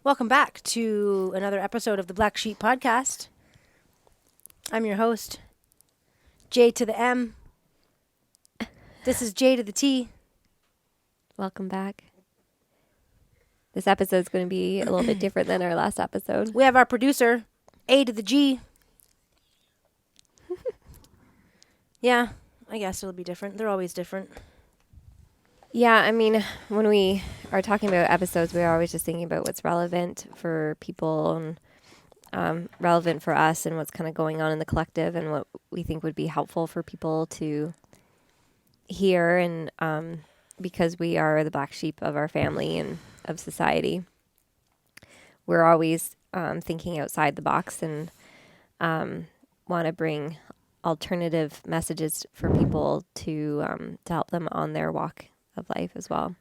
Welcome back to another episode of the Black Sheep Podcast. I'm your host, J to the M. This is J to the T. Welcome back. This episode's going to be a little bit different than our last episode. We have our producer, A to the G. Yeah, I guess it'll be different. They're always different. Yeah, I mean, when we are talking about episodes, we're always just thinking about what's relevant for people and relevant for us and what's kind of going on in the collective and what we think would be helpful for people to hear. And because we are the black sheep of our family and of society, we're always thinking outside the box and want to bring alternative messages for people to help them on their walk of life as well.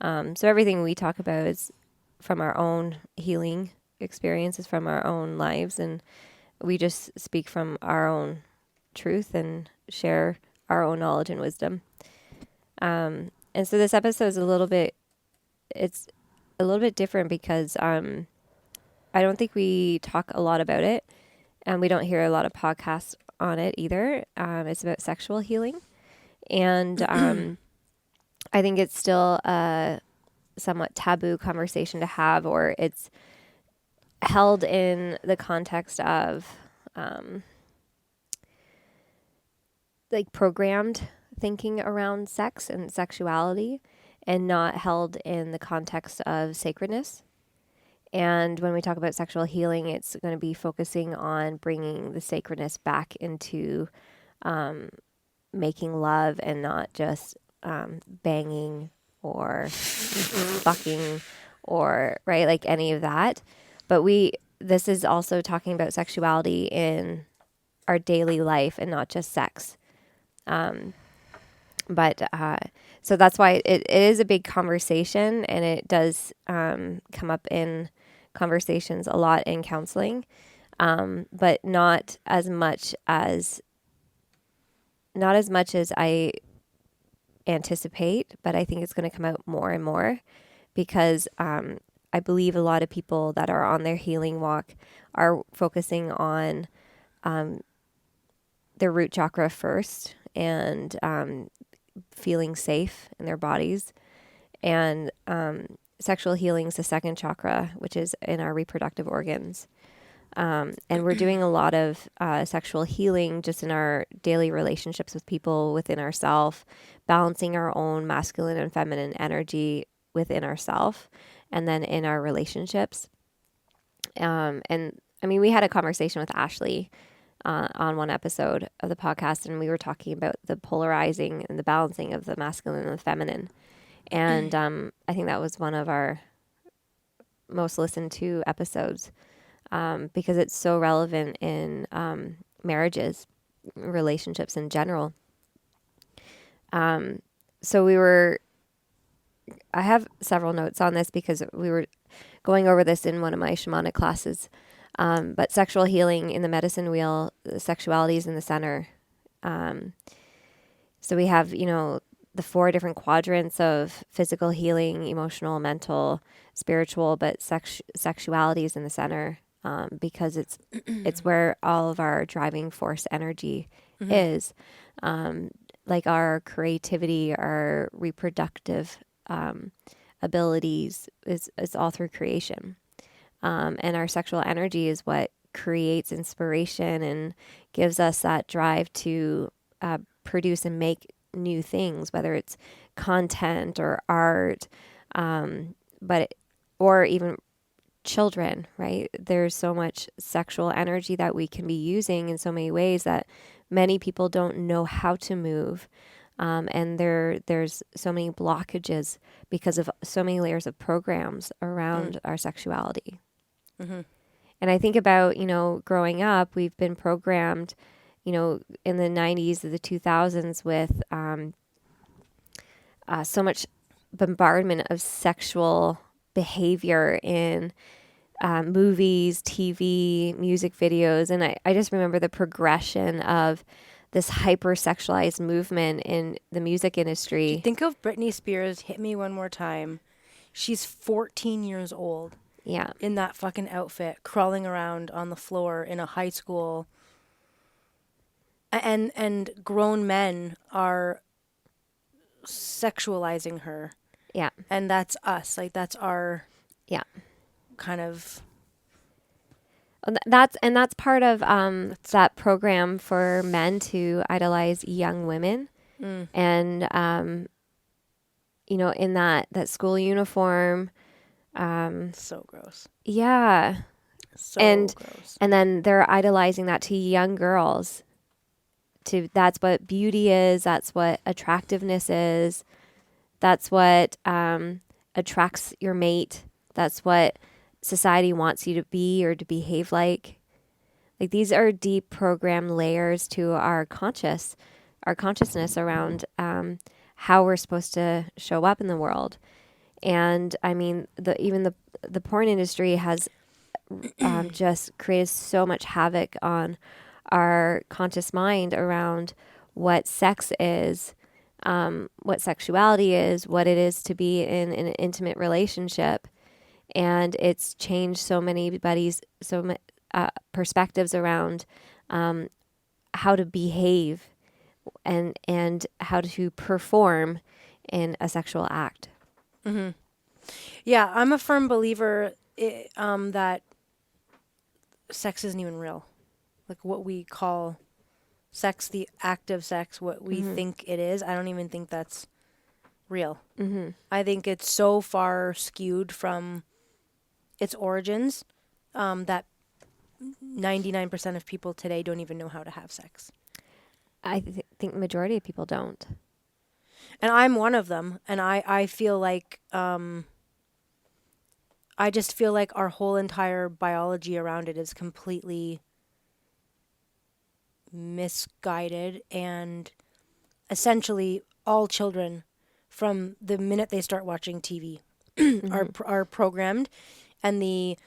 So everything we talk about is from our own healing experiences, from our own lives, and we just speak from our own truth and share our own knowledge and wisdom. And so this episode is a little bit different because I don't think we talk a lot about it, and we don't hear a lot of podcasts on it either. It's about sexual healing, and I think it's still a somewhat taboo conversation to have, or it's held in the context of like programmed thinking around sex and sexuality, and not held in the context of sacredness. And when we talk about sexual healing, it's going to be focusing on bringing the sacredness back into making love and not just banging or fucking or right, like any of that. But this is also talking about sexuality in our daily life and not just sex. So that's why it is a big conversation, and it does come up in conversations a lot in counseling, but not as much as I anticipate, but I think it's going to come out more and more because I believe a lot of people that are on their healing walk are focusing on their root chakra first and feeling safe in their bodies. And sexual healing is the second chakra, which is in our reproductive organs. And we're doing a lot of sexual healing just in our daily relationships with people within ourselves, balancing our own masculine and feminine energy within ourselves, and then in our relationships. And I mean, we had a conversation with Ashley on one episode of the podcast, and we were talking about the polarizing and the balancing of the masculine and the feminine. And I think that was one of our most listened to episodes. Because it's so relevant in marriages, relationships in general. So I have several notes on this because we were going over this in one of my shamanic classes. But sexual healing in the medicine wheel, sexuality is in the center. So we have, the 4 different quadrants of physical healing, emotional, mental, spiritual, but sexuality is in the center. Because it's where all of our driving force energy is, like our creativity, our reproductive abilities is all through creation, and our sexual energy is what creates inspiration and gives us that drive to produce and make new things, whether it's content or art, or even children, right? There's so much sexual energy that we can be using in so many ways that many people don't know how to move. And there's so many blockages because of so many layers of programs around our sexuality. Mm-hmm. And I think about, growing up, we've been programmed, in the 90s to the 2000s with so much bombardment of sexual behavior in movies, TV, music videos. And I just remember the progression of this hyper-sexualized movement in the music industry. Think of Britney Spears' Hit Me One More Time. She's 14 years old. Yeah. in that fucking outfit, crawling around on the floor in a high school. And grown men are sexualizing her. Yeah. And that's us. Like, that's our Yeah. kind of... That's part of that program for men to idolize young women. And in that school uniform. So gross. Yeah. So and gross. and then they're idolizing that to young girls. That's what beauty is. That's what attractiveness is. That's what attracts your mate. That's what society wants you to be or to behave like. Like, these are deep program layers to our consciousness around how we're supposed to show up in the world. And I mean, even the porn industry has just created so much havoc on our conscious mind around what sex is, what sexuality is, what it is to be in an intimate relationship. And it's changed so many perspectives around how to behave and how to perform in a sexual act. Mm-hmm. Yeah, I'm a firm believer that sex isn't even real. Like, what we call sex, the act of sex, what we think it is, I don't even think that's real. Mm-hmm. I think it's so far skewed from its origins that 99% of people today don't even know how to have sex. I think the majority of people don't. And I'm one of them. And I feel like, I just feel like our whole entire biology around it is completely misguided. And essentially, all children, from the minute they start watching TV, are programmed, and the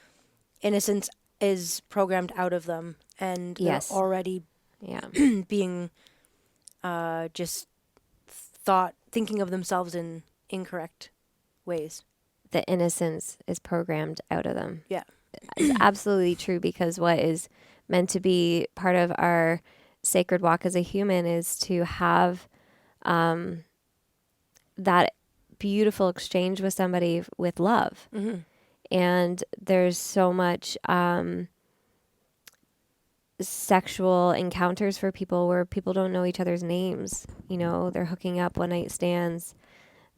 innocence is programmed out of them. And Yes. they're already being just thinking of themselves in incorrect ways. The innocence is programmed out of them. Yeah. It's absolutely true, because what is meant to be part of our sacred walk as a human is to have that beautiful exchange with somebody with love. Mm-hmm. And there's so much sexual encounters for people where people don't know each other's names. They're hooking up one night stands,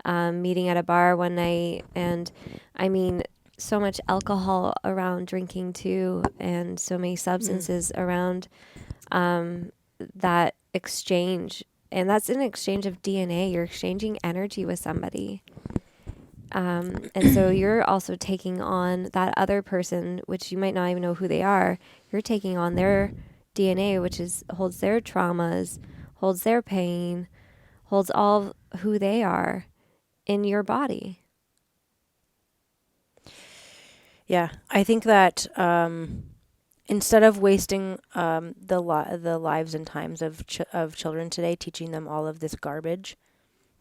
meeting at a bar one night. And I mean, so much alcohol around drinking too, and so many substances around that exchange. And that's an exchange of DNA. You're exchanging energy with somebody. And so you're also taking on that other person, which you might not even know who they are. You're taking on their DNA, which holds their traumas, holds their pain, holds all who they are in your body. Yeah, I think that instead of wasting the lives and times of children today, teaching them all of this garbage,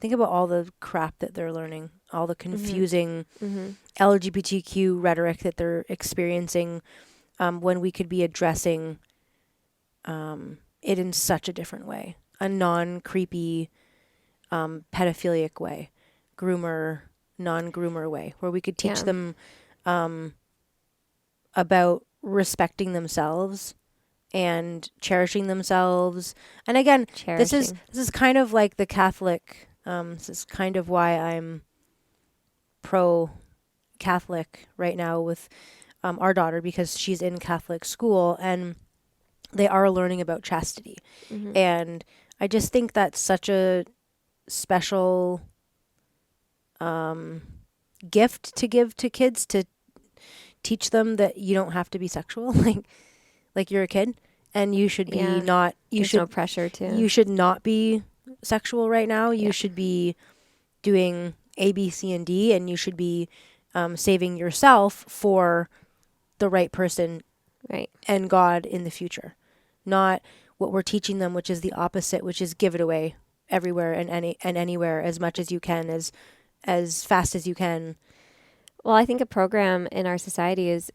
think about all the crap that they're learning, all the confusing LGBTQ rhetoric that they're experiencing, when we could be addressing it in such a different way, a non-creepy, pedophilic way, non-groomer way, where we could teach them about respecting themselves and cherishing themselves. And again, this is kind of like the Catholic. This is kind of why I'm pro-Catholic right now with our daughter, because she's in Catholic school and they are learning about chastity. And I just think that's such a special gift to give to kids, to teach them that you don't have to be sexual, like you're a kid, and you should be not. There's no pressure to. You should not be sexual right now. You should be doing A, B, C, and D, and you should be saving yourself for the right person, right, and God in the future. Not what we're teaching them, which is the opposite, which is give it away everywhere and anywhere, as much as you can, as fast as you can. Well, I think a program in our society is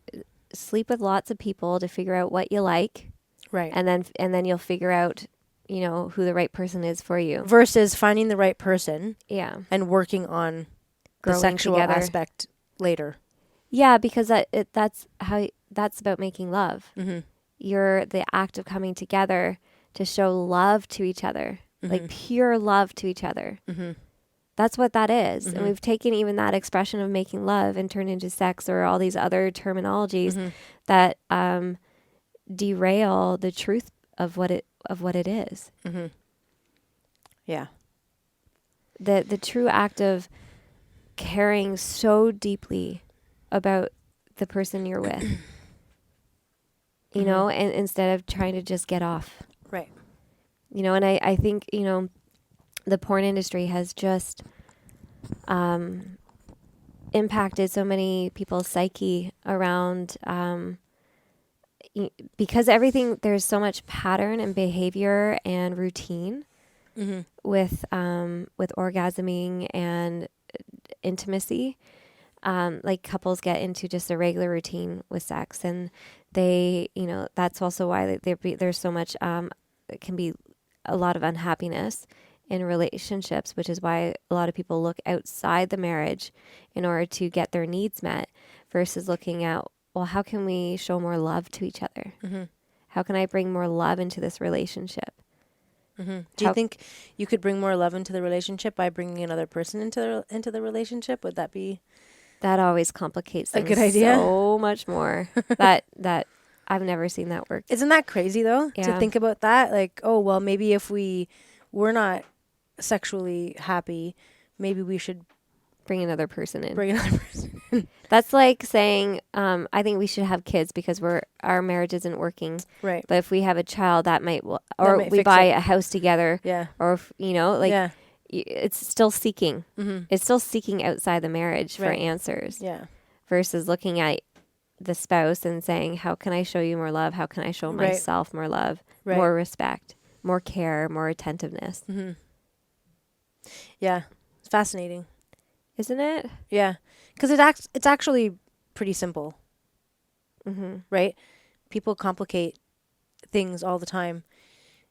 sleep with lots of people to figure out what you like, Right. and then you'll figure out, who the right person is for you. Versus finding the right person Yeah, and working on the growing sexual together. aspect later. Yeah, because that's about making love. Mm-hmm. You're the act of coming together to show love to each other, like pure love to each other. Mm-hmm. That's what that is. And Mm-hmm. we've taken even that expression of making love and turned into sex or all these other terminologies Mm-hmm. that derail the truth of what it is. Mm-hmm. Yeah. The true act of caring so deeply about the person you're with, and instead of trying to just get off. Right. And I think, the porn industry has just impacted so many people's psyche around because there's so much pattern and behavior and routine Mm-hmm. with orgasming and intimacy. Like couples get into just a regular routine with sex, and they, that's also why there's so much. It can be a lot of unhappiness in relationships, which is why a lot of people look outside the marriage in order to get their needs met, versus looking at, well, how can we show more love to each other? Mm-hmm. How can I bring more love into this relationship? Mm-hmm. Do you think you could bring more love into the relationship by bringing another person into the relationship? Would that be That always complicates a things good idea? so much more. that I've never seen that work. Isn't that crazy though? To Yeah. think about that, like, oh well, maybe if we're not sexually happy, maybe we should Bring another person in. bring another person in. That's like saying, I think we should have kids because our marriage isn't working. Right. But if we have a child, that might, or might we fix buy it. a house together, Yeah. or if, Yeah. it's still seeking. Mm-hmm. It's still seeking outside the marriage for Right. answers. Yeah. Versus looking at the spouse and saying, how can I show you more love? How can I show Right. myself more love, Right. more respect, more care, more attentiveness? Mm-hmm. Yeah. It's fascinating. Isn't it? Yeah. Because it's actually pretty simple, Mm-hmm. right? People complicate things all the time.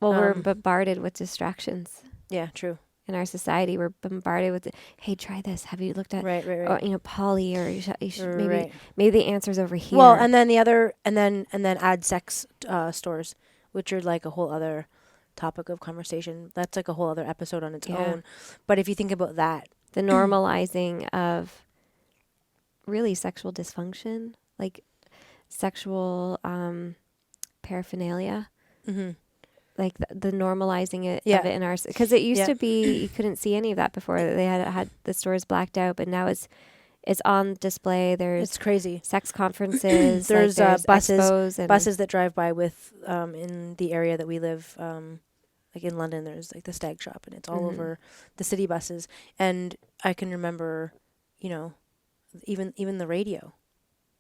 Well, we're bombarded with distractions Yeah, true. in our society. We're bombarded with, hey, try this. Have you looked at, Right. or, poly, or you should Right. maybe the answer's over here. Well, and then the other, and then ad sex stores, which are like a whole other topic of conversation. That's like a whole other episode on its own. But if you think about that, the normalizing of really sexual dysfunction, like sexual paraphernalia, mm-hmm. like the normalizing it Yeah. of it in our, because it used Yeah. to be you couldn't see any of that before. They had the stores blacked out, but now it's on display. There's It's crazy. sex conferences. There's, there's buses expos that drive by with in the area that we live. Like in London, there's like the Stag Shop, and it's all over the city buses. And I can remember, even the radio.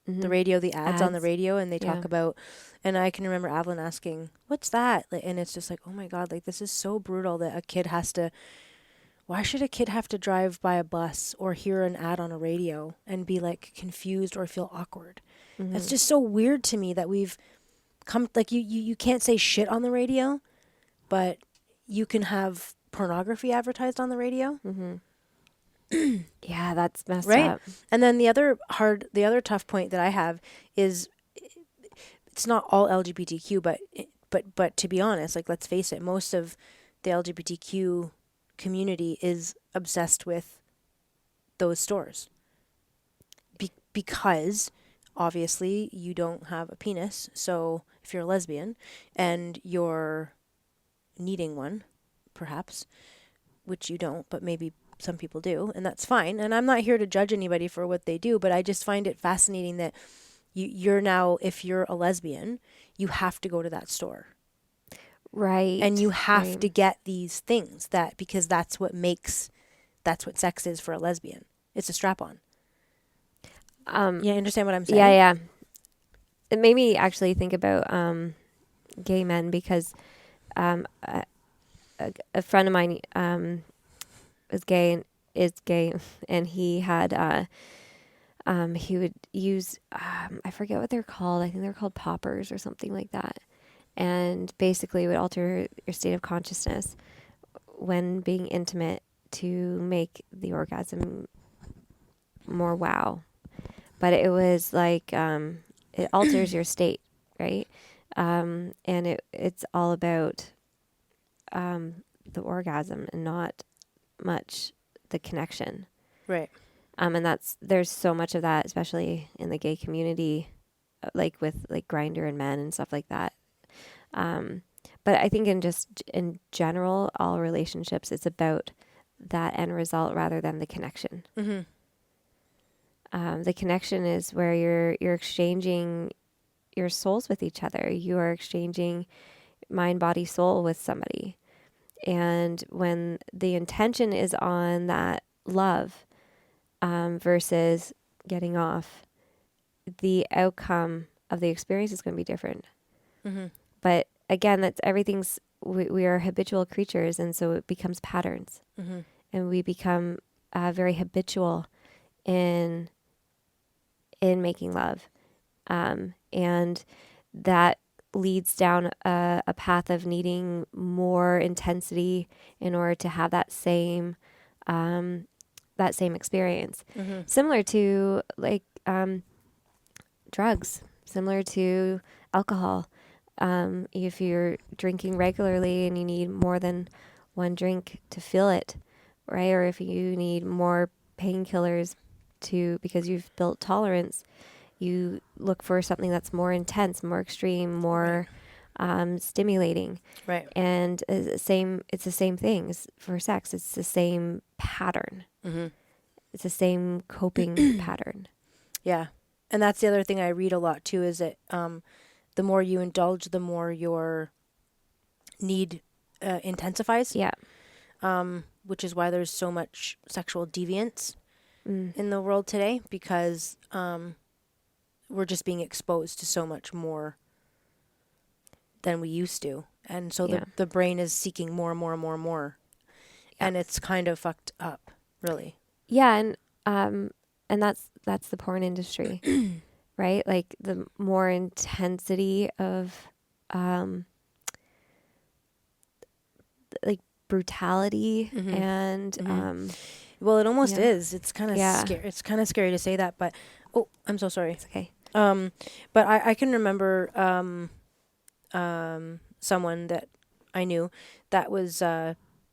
The radio, the ads on the radio, and they talk about, and I can remember Avalon asking, "What's that?" And it's just like, oh my God, like this is so brutal that a kid has to. Why should a kid have to drive by a bus or hear an ad on a radio and be like confused or feel awkward? That's just so weird to me that we've come, like you can't say shit on the radio, but you can have pornography advertised on the radio. Yeah, that's messed Right. up. And then the other tough point that I have is it's not all LGBTQ, but to be honest, like let's face it, most of the LGBTQ community is obsessed with those stores. Because obviously you don't have a penis, so if you're a lesbian and you're needing one, perhaps, which you don't, but maybe some people do, and that's fine. And I'm not here to judge anybody for what they do, but I just find it fascinating that you're now, if you're a lesbian, you have to go to that store. Right. And you have to get these things because that's what sex is for a lesbian. It's a strap on. You understand what I'm saying? Yeah. It made me actually think about gay men because a friend of mine is gay, and he had he would use, I forget what they're called. I think they're called poppers or something like that. And basically, it would alter your state of consciousness when being intimate to make the orgasm more wow. But it was like, it alters your state, right? And it's all about the orgasm and not much the connection. Right. And there's so much of that, especially in the gay community, like with like Grinder and Men and stuff like that. But I think in general, all relationships, it's about that end result rather than the connection. Mm-hmm. The connection is where you're exchanging your souls with each other. You are exchanging mind, body, soul with somebody. And when the intention is on that love versus getting off, the outcome of the experience is going to be different. Mm-hmm. But again, we are habitual creatures, and so it becomes patterns. Mm-hmm. And we become very habitual in making love. And that leads down a path of needing more intensity in order to have that same experience. Mm-hmm. Similar to like drugs, similar to alcohol. If you're drinking regularly and you need more than one drink to feel it, right? Or if you need more painkillers because you've built tolerance, you look for something that's more intense, more extreme, more stimulating. Right. And it's the same thing for sex. It's the same pattern. Mm-hmm. It's the same coping pattern. Yeah. And that's the other thing I read a lot too, is that the more you indulge, the more your need intensifies. Yeah. Which is why there's so much sexual deviance in the world today, because we're just being exposed to so much more than we used to. And so the brain is seeking more and more and more and more. Yeah. And it's kind of fucked up, really. Yeah, and that's the porn industry. Right? Like the more intensity of like brutality and well, it almost is. It's kind of scary. It's kind of scary to say that, but I'm so sorry. It's okay. But I can remember someone that I knew that was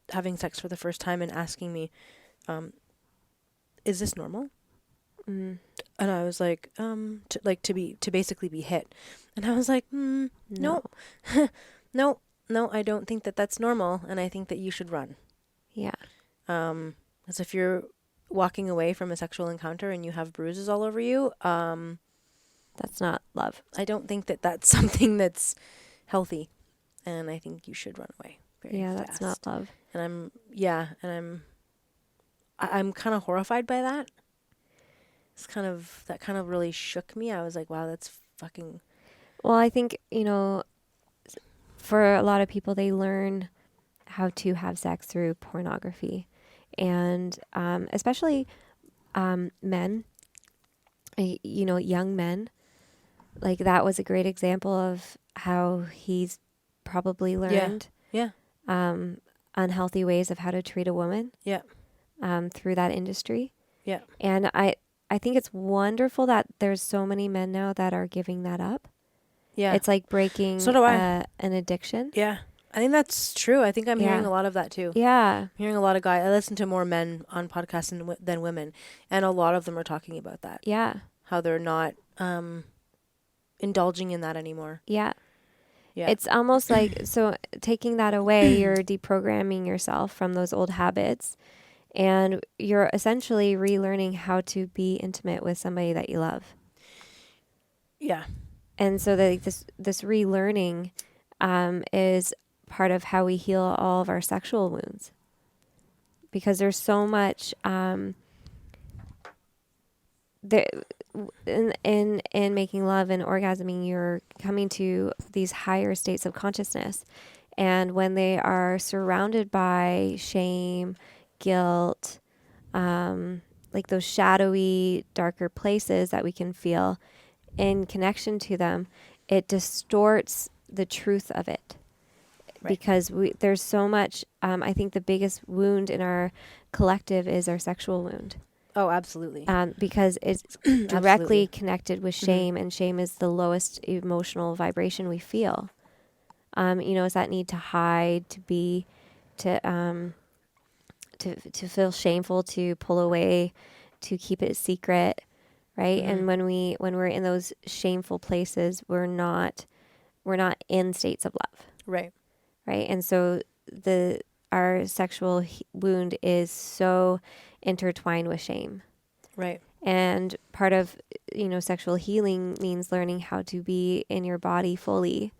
having sex for the first time and asking me, is this normal? And I was like, to basically be hit. And I was like, no, no, I don't think that that's normal. And I think that you should run. Yeah. Because if you're walking away from a sexual encounter and you have bruises all over you, that's not love. I don't think that that's something that's healthy. And I think you should run away very fast. That's not love. And I'm kind of horrified by that. That kind of really shook me. I was like, wow, that's fucking... Well, I think, for a lot of people, they learn how to have sex through pornography. And especially men, young men. Like, that was a great example of how he's probably learned unhealthy ways of how to treat a woman through that industry. Yeah. And I think it's wonderful that there's so many men now that are giving that up. Yeah. It's like breaking an addiction. Yeah. I think that's true. I think I'm hearing a lot of that too. Yeah. I'm hearing a lot of guys. I listen to more men on podcasts than women. And a lot of them are talking about that. Yeah. How they're not indulging in that anymore. Yeah. Yeah. It's almost like, so taking that away, you're deprogramming yourself from those old habits. And you're essentially relearning how to be intimate with somebody that you love. Yeah. And so this relearning is part of how we heal all of our sexual wounds. Because there's so much in making love and orgasming, you're coming to these higher states of consciousness. And when they are surrounded by shame, guilt, like those shadowy, darker places that we can feel in connection to them, it distorts the truth of it. Right. Because there's so much, I think the biggest wound in our collective is our sexual wound. Oh, absolutely. Because it's directly Absolutely. connected with shame, and shame is the lowest emotional vibration we feel. It's that need to hide, to be, to feel shameful, to pull away, to keep it secret, right? And when we're in those shameful places, we're not in states of love, Right. right? And so our sexual wound is so intertwined with shame. Right. And part of, sexual healing means learning how to be in your body fully,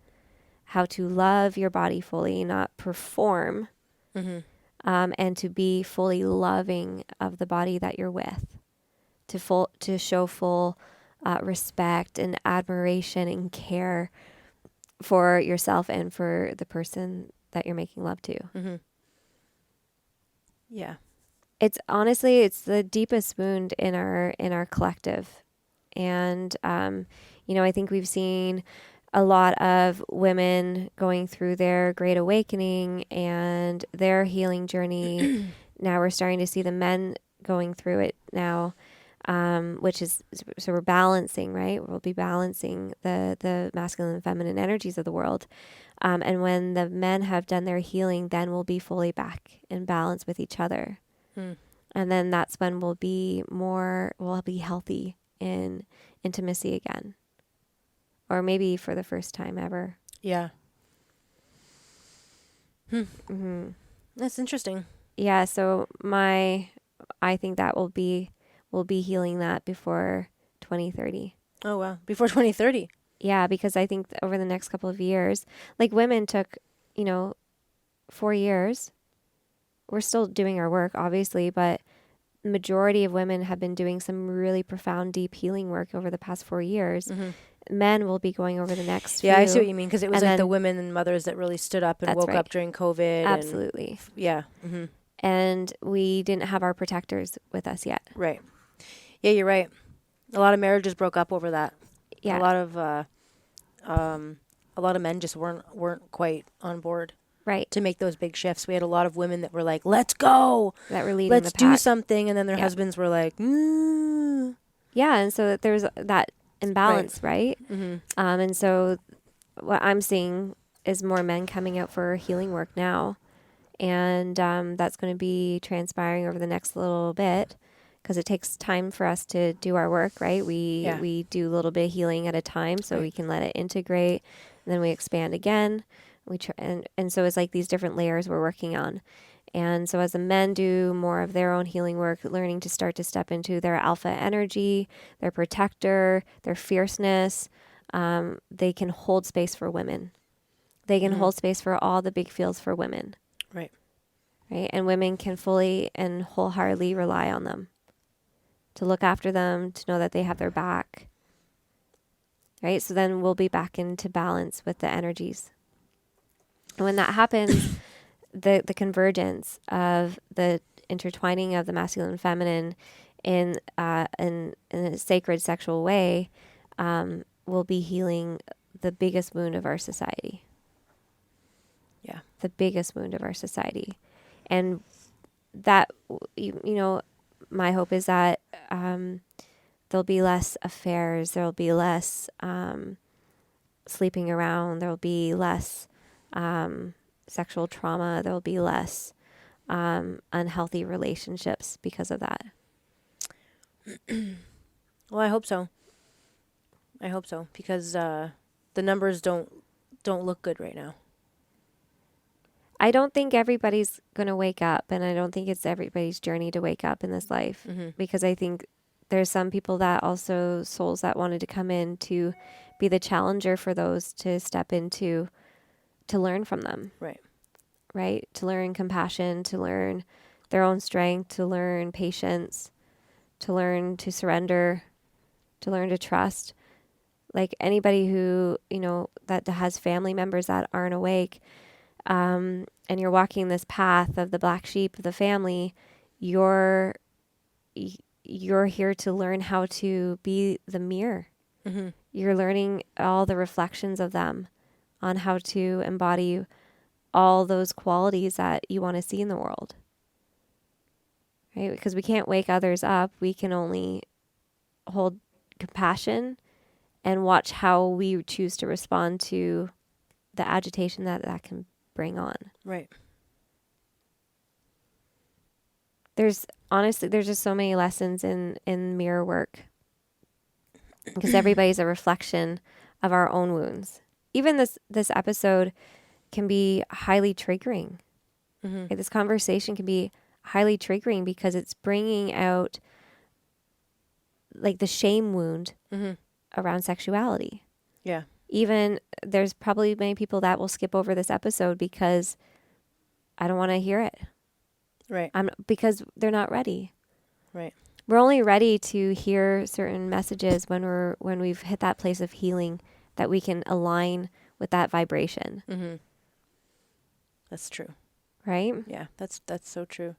how to love your body fully, not perform, and to be fully loving of the body that you're with, to show full respect and admiration and care for yourself and for the person that you're making love to. Yeah. It's honestly, it's the deepest wound in our collective. And, I think we've seen a lot of women going through their great awakening and their healing journey. Now we're starting to see the men going through it now, which is, so we're balancing, right? We'll be balancing the masculine and feminine energies of the world. And when the men have done their healing, then we'll be fully back in balance with each other. And then that's when we'll be healthy in intimacy again. Or maybe for the first time ever. Yeah. That's interesting. Yeah, so I think that we'll be healing that before 2030. Oh, wow. Before 2030. Yeah, because I think over the next couple of years, like women took, 4 years. We're still doing our work, obviously, but the majority of women have been doing some really profound, deep healing work over the past 4 years. Men will be going over the next few. Yeah, I see what you mean, because it was And like the then- women and mothers that really stood up and That's woke right. up during COVID. Absolutely. Yeah. And we didn't have our protectors with us yet. Right. Yeah, you're right. A lot of marriages broke up over that. Yeah. A lot of men just weren't quite on board Right. to make those big shifts. We had a lot of women that were like, "Let's go, That were leading let's the do pack. something," and then their Yeah. husbands were like, Yeah, and so there's that imbalance, right? And so what I'm seeing is more men coming out for healing work now, and that's going to be transpiring over the next little bit, because it takes time for us to do our work, right? We do a little bit of healing at a time, so we can let it integrate, and then we expand again. And so it's like these different layers we're working on. And so as the men do more of their own healing work, learning to start to step into their alpha energy, their protector, their fierceness, they can hold space for women. They can hold space for all the big feels for women. Right. Right. And women can fully and wholeheartedly rely on them to look after them, to know that they have their back. Right. So then we'll be back into balance with the energies. And when that happens, the convergence of the intertwining of the masculine and feminine in a sacred sexual way will be healing the biggest wound of our society. Yeah. The biggest wound of our society. And that, my hope is that there'll be less affairs, there'll be less sleeping around, there'll be less sexual trauma, there'll be less unhealthy relationships because of that. Well, I hope so. I hope so, because the numbers don't look good right now. I don't think everybody's going to wake up, and I don't think it's everybody's journey to wake up in this life, because I think there's some people that also, souls that wanted to come in to be the challenger for those to step into, to learn from them. Right. Right? To learn compassion, to learn their own strength, to learn patience, to learn to surrender, to learn to trust. Like anybody who, that has family members that aren't awake, and you're walking this path of the black sheep of the family, you're you're here to learn how to be the mirror. Mm-hmm. You're learning all the reflections of them on how to embody all those qualities that you want to see in the world. Right? Because we can't wake others up. We can only hold compassion and watch how we choose to respond to the agitation that that can bring on. Right. There's just so many lessons in mirror work, because everybody's a reflection of our own wounds. Even this episode can be highly triggering. Mm-hmm. Okay, this conversation can be highly triggering because it's bringing out like the shame wound Mm-hmm. around sexuality. Yeah. Even there's probably many people that will skip over this episode because I don't want to hear it. Right. Because they're not ready. Right. We're only ready to hear certain messages when we've hit that place of healing, that we can align with that vibration. Mm-hmm. That's true. Right? Yeah. That's so true.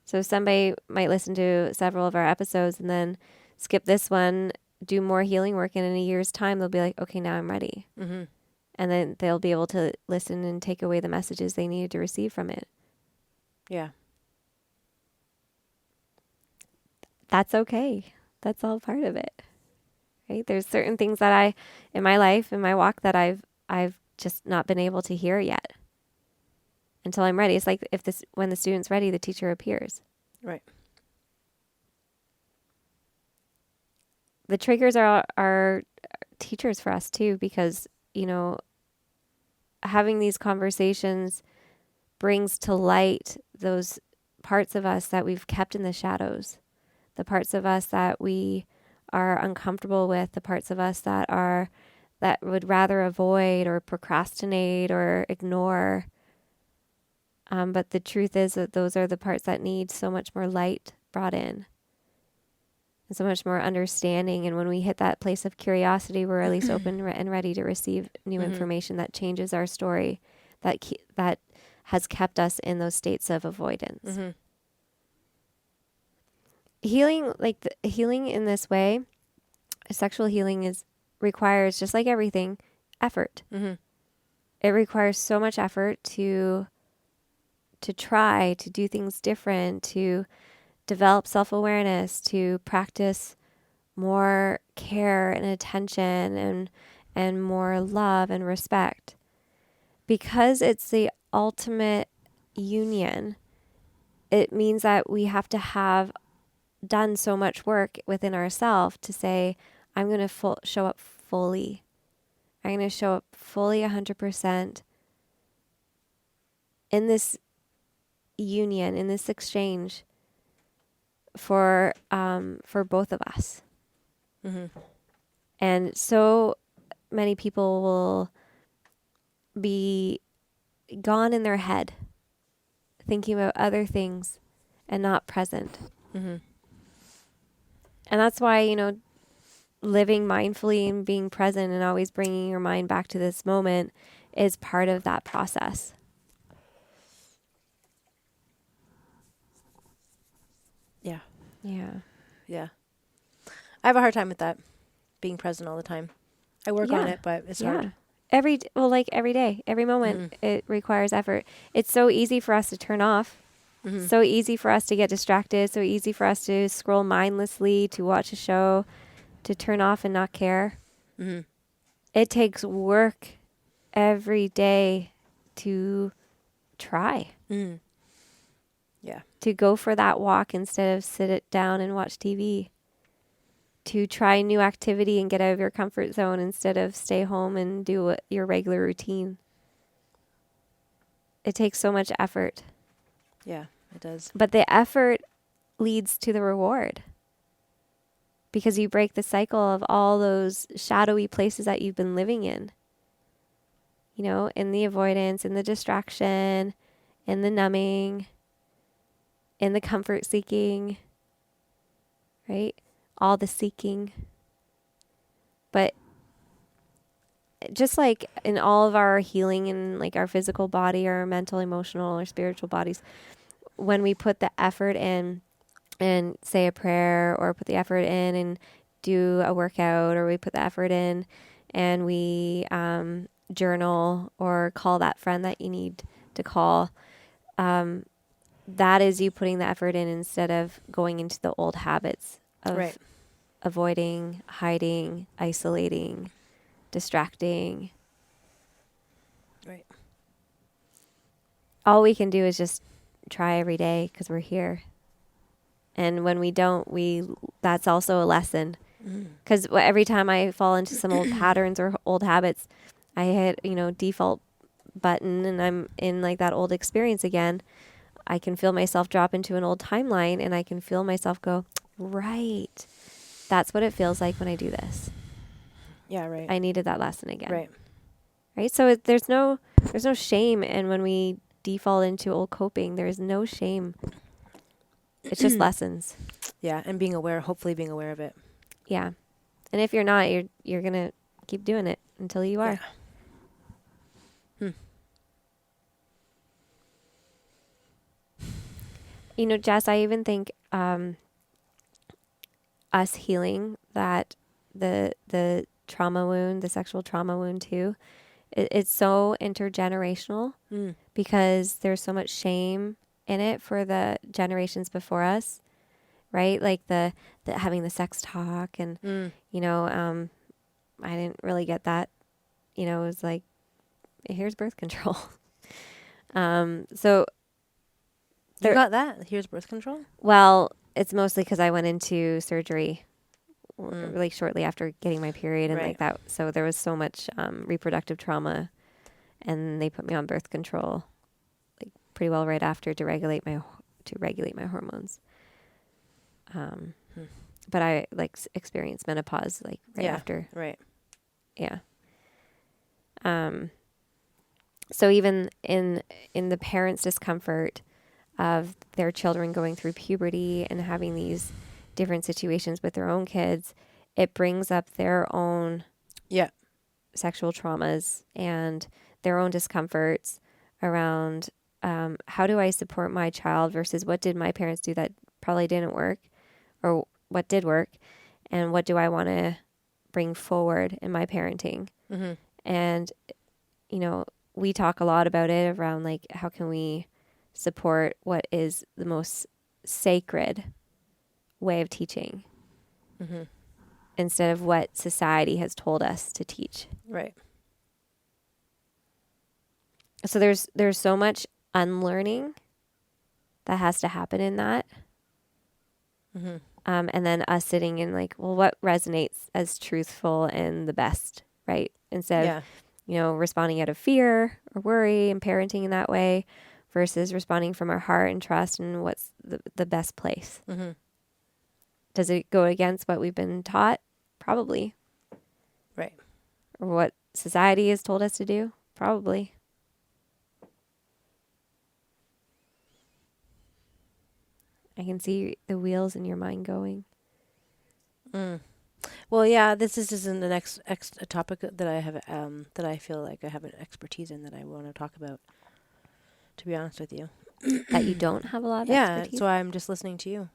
So somebody might listen to several of our episodes and then skip this one, do more healing work, and in a year's time they'll be like, okay, now I'm ready. Mm-hmm. And then they'll be able to listen and take away the messages they needed to receive from it. Yeah. That's okay. That's all part of it. Right? There's certain things that in my life, in my walk, that I've just not been able to hear yet until I'm ready. It's like when the student's ready, the teacher appears. Right. The triggers are teachers for us too, because, having these conversations brings to light those parts of us that we've kept in the shadows, the parts of us that we are uncomfortable with, the parts of us that would rather avoid or procrastinate or ignore. But the truth is that those are the parts that need so much more light brought in and so much more understanding. And when we hit that place of curiosity, we're at least open and ready to receive new Mm-hmm. information that changes our story, that has kept us in those states of avoidance. Mm-hmm. Healing, healing in this way, sexual healing requires, just like everything, effort. Mm-hmm. It requires so much effort to try to do things different, to develop self-awareness, to practice more care and attention and more love and respect. Because it's the ultimate union, it means that we have to have done so much work within ourselves to say, I'm going to show up fully. I'm going to show up fully 100% in this union, in this exchange for both of us. Mm-hmm. And so many people will be gone in their head, thinking about other things and not present. Mm-hmm. And that's why, living mindfully and being present and always bringing your mind back to this moment is part of that process. Yeah. Yeah. Yeah. I have a hard time with that, being present all the time. I work on it, but it's hard. Every day, every moment, it requires effort. It's so easy for us to turn off. Mm-hmm. So easy for us to get distracted. So easy for us to scroll mindlessly, to watch a show, to turn off and not care. Mm-hmm. It takes work every day to try. Mm-hmm. Yeah. To go for that walk instead of sit it down and watch TV. To try new activity and get out of your comfort zone instead of stay home and do your regular routine. It takes so much effort. Yeah, it does. But the effort leads to the reward. Because you break the cycle of all those shadowy places that you've been living in. In the avoidance, in the distraction, in the numbing, in the comfort seeking, right? All the seeking. But just like in all of our healing in like our physical body, our mental, emotional, or spiritual bodies, when we put the effort in and say a prayer or put the effort in and do a workout, or we put the effort in and we journal or call that friend that you need to call. That is you putting the effort in instead of going into the old habits of Right. avoiding, hiding, isolating, distracting. Right. All we can do is just try every day because we're here. And when we don't, that's also a lesson. Because every time I fall into some old patterns or old habits, I hit, default button and I'm in like that old experience again. I can feel myself drop into an old timeline and I can feel myself go, right. That's what it feels like when I do this. Yeah, right. I needed that lesson again. Right. Right. So there's no shame. And when we default into old coping, there's no shame. It's just lessons. Yeah, and being aware, hopefully being aware of it. Yeah. And if you're not, you're going to keep doing it until you are. Yeah. Jess, I even think us healing that the trauma wound, the sexual trauma wound too, it's so intergenerational because there's so much shame in it for the generations before us, right? Like the having the sex talk and, I didn't really get that. It was like, here's birth control. So you got that? Here's birth control? Well, it's mostly because I went into surgery like shortly after getting my period and like that. So there was so much reproductive trauma, and they put me on birth control like pretty well right after to regulate my hormones. But I experienced menopause like right after. Right. Yeah. So even in the parents' discomfort of their children going through puberty and having these different situations with their own kids, it brings up their own sexual traumas and their own discomforts around how do I support my child versus what did my parents do that probably didn't work, or what did work, and what do I want to bring forward in my parenting. And we talk a lot about it around like how can we support what is the most sacred way of teaching instead of what society has told us to teach. Right. So there's so much unlearning that has to happen in that. And then us sitting in like, well, what resonates as truthful and the best, right? Instead of, responding out of fear or worry and parenting in that way versus responding from our heart and trust and what's the best place. Does it go against what we've been taught? Probably. Right. Or what society has told us to do? Probably. I can see the wheels in your mind going. Well, yeah, this isn't the next a topic that I have that I feel like I have an expertise in that I want to talk about. To be honest with you, that you don't have a lot of expertise. Yeah, so I'm just listening to you.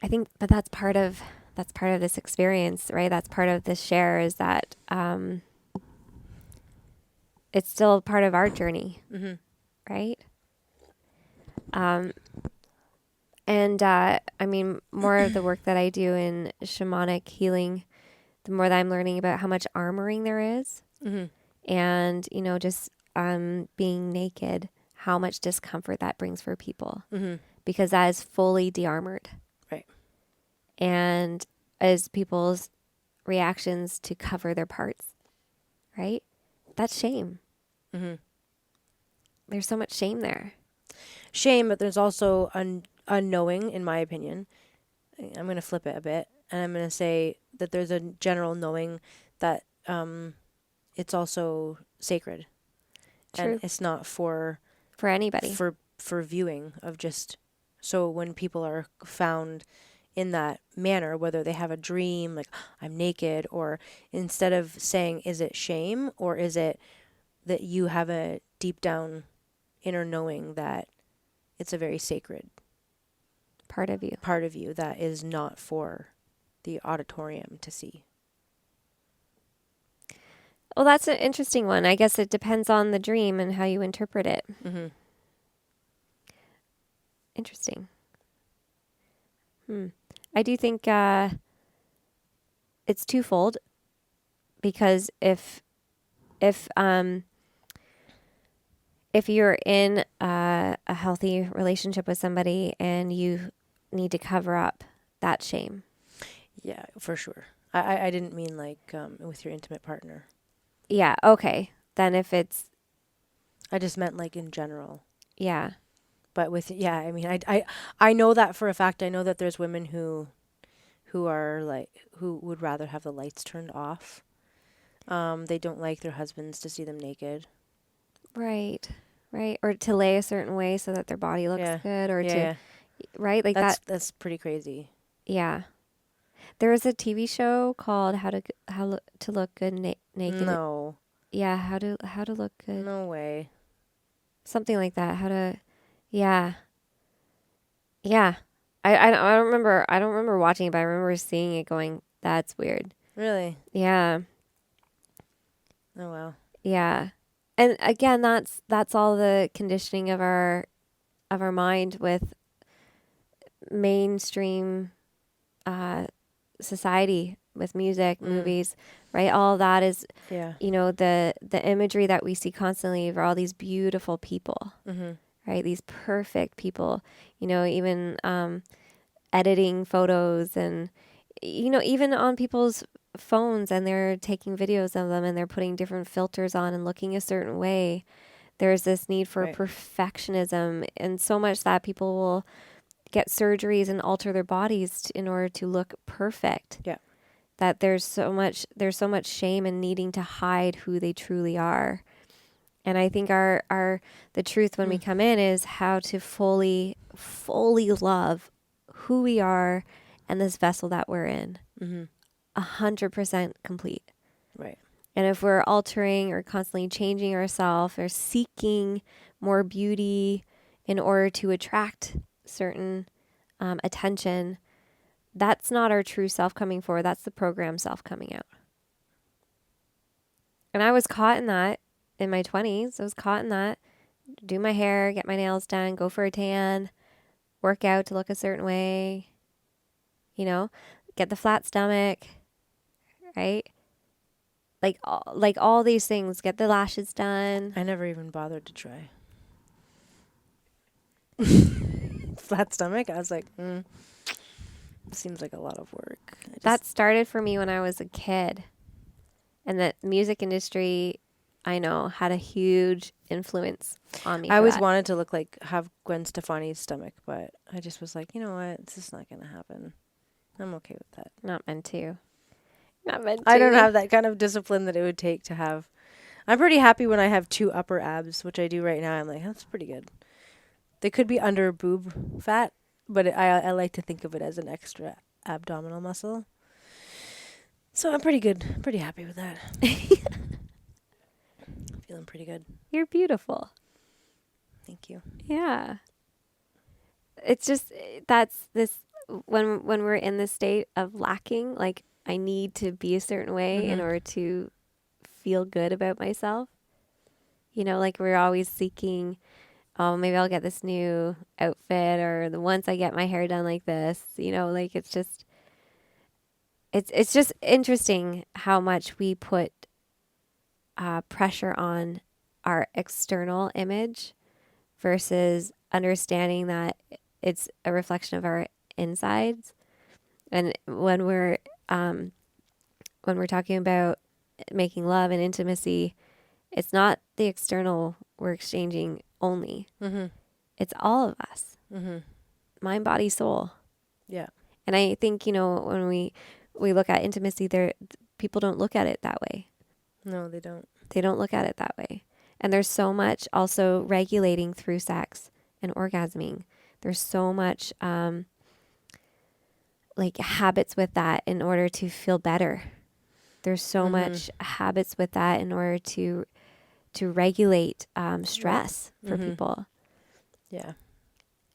I think, but that's part of this experience, right? That's part of this share is that it's still part of our journey, right? And I mean, more of the work that I do in shamanic healing, the more that I'm learning about how much armoring there is, and just being naked, how much discomfort that brings for people, because that is fully de-armored. Right. And as people's reactions to cover their parts, right? That's shame. There's so much shame there. Shame, but there's also unknowing, in my opinion. I'm going to flip it a bit, and I'm going to say that there's a general knowing that it's also sacred. True. And it's not for anybody. For viewing of just, so when people are found in that manner, whether they have a dream, like I'm naked, or instead of saying, is it shame, or is it that you have a deep down inner knowing that it's a very sacred part of you. that is not for the auditorium to see. Well, that's an interesting one. I guess it depends on the dream and how you interpret it. Mm-hmm. Interesting. I do think it's twofold, because if you're in a healthy relationship with somebody and you need to cover up that shame. Yeah, for sure. I didn't mean like with your intimate partner. Yeah, okay. Then if it's... I just meant like in general. Yeah. But with, yeah, I mean, I know that for a fact. I know that there's women who are like, who would rather have the lights turned off. They don't like their husbands to see them naked. Right. Right. Or to lay a certain way so that their body looks good, or Yeah. right? Like that's pretty crazy. Yeah. There is a TV show called How to Look Good Naked. No. Yeah, how to look good. No way. Something like that. How to... Yeah. Yeah. I don't remember. I don't remember watching it, but I remember seeing it going, that's weird. Really? Yeah. Oh wow. Yeah. And again, that's all the conditioning of our mind with mainstream society, with music, movies, right? All that is, the imagery that we see constantly of all these beautiful people, right? These perfect people, even editing photos, and, even on people's phones, and they're taking videos of them and they're putting different filters on and looking a certain way. There's this need for perfectionism, and so much that people will get surgeries and alter their bodies in order to look perfect. Yeah. That there's so much shame in needing to hide who they truly are. And I think the truth when we come in is how to fully love who we are and this vessel that we're in. 100% complete. Right. And if we're altering or constantly changing ourselves or seeking more beauty in order to attract certain attention, that's not our true self coming forward. That's the program self coming out. And I was caught in that in my 20s. I was caught in that. Do my hair, get my nails done, go for a tan, work out to look a certain way, get the flat stomach, right? Like all these things, get the lashes done. I never even bothered to try. Flat stomach, I was like, seems like a lot of work. That started for me when I was a kid. And the music industry, I know, had a huge influence on me. I always wanted to have Gwen Stefani's stomach, but I just was like, you know what? This is not going to happen. I'm okay with that. Not meant to. I don't have that kind of discipline that it would take to have. I'm pretty happy when I have 2 upper abs, which I do right now. I'm like, that's pretty good. They could be under boob fat, but I like to think of it as an extra abdominal muscle. So I'm pretty good. Pretty happy with that. Feeling pretty good. You're beautiful. Thank you. Yeah. It's just, that's this, when we're in this state of lacking, like I need to be a certain way in order to feel good about myself. Like we're always seeking, oh, maybe I'll get this new outfit, or once I get my hair done like this, like it's just interesting how much we put pressure on our external image versus understanding that it's a reflection of our insides. And when we're talking about making love and intimacy, it's not the external we're exchanging only. It's all of us. Mind, body, soul. Yeah. And I think, when we look at intimacy, people don't look at it that way. No, they don't. They don't look at it that way. And there's so much also regulating through sex and orgasming. There's so much habits with that in order to feel better. There's so much habits with that in order to regulate stress for people. Yeah.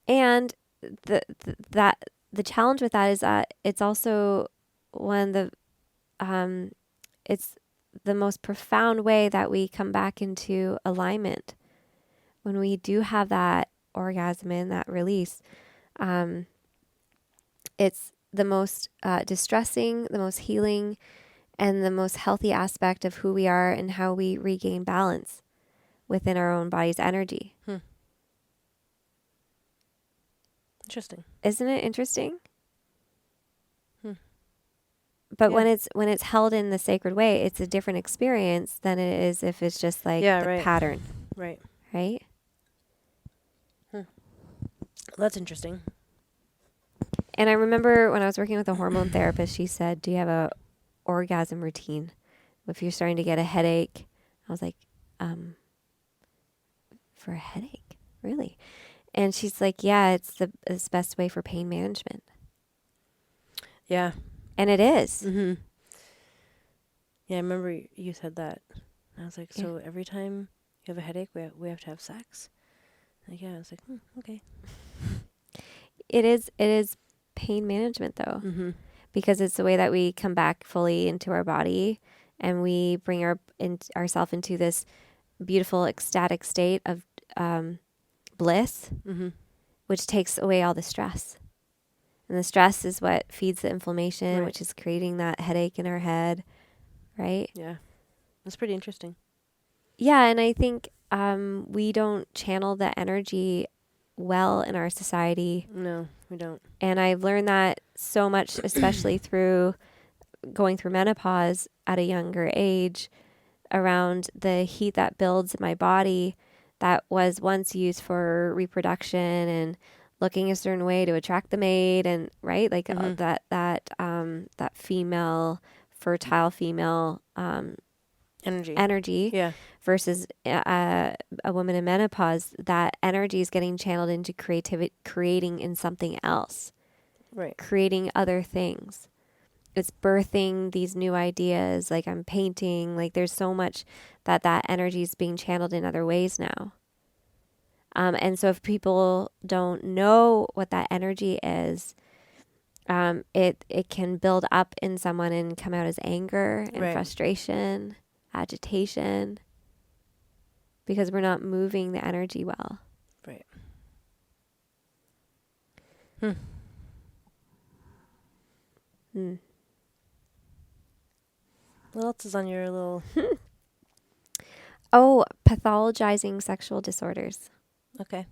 And the challenge with that is that it's also one of the it's the most profound way that we come back into alignment when we do have that orgasm and that release. It's the most distressing, the most healing, and the most healthy aspect of who we are and how we regain balance within our own body's energy. Interesting. Isn't it interesting? Hmm. But Yeah. when it's held in the sacred way, it's a different experience than it is if it's just like Yeah, the right. pattern, Right. right? That's interesting. And I remember when I was working with a hormone therapist, she said, "Do you have a orgasm routine? If you're starting to get a headache." I was like, "For a headache? Really?" And she's like, "Yeah, it's the best way for pain management." Yeah. And it is. Mm-hmm. Yeah, I remember you said that. I was like, Yeah. so every time you have a headache, we have to have sex? Like, yeah, I was like, okay. It is pain management though, Mm-hmm. because it's the way that we come back fully into our body and we bring ourselves into this beautiful ecstatic state of bliss, Mm-hmm. which takes away all the stress. And the stress is what feeds the inflammation, Right. which is creating that headache in our head, right? Yeah. That's pretty interesting. Yeah, and I think we don't channel the energy well in our society. No, we don't. And I've learned that so much, especially through going through menopause at a younger age, around the heat that builds in my body that was once used for reproduction and looking a certain way to attract the mate, and right, like that female, fertile female energy Yeah. versus a woman in menopause, that energy is getting channeled into creativity, creating in something else, Right. creating other things. It's birthing these new ideas. Like I'm painting, like there's so much that energy is being channeled in other ways now. And so if people don't know what that energy is, it can build up in someone and come out as anger and Right. frustration, agitation, because we're not moving the energy well. Right. Hmm. What else is on your little... Oh, pathologizing sexual disorders. Okay.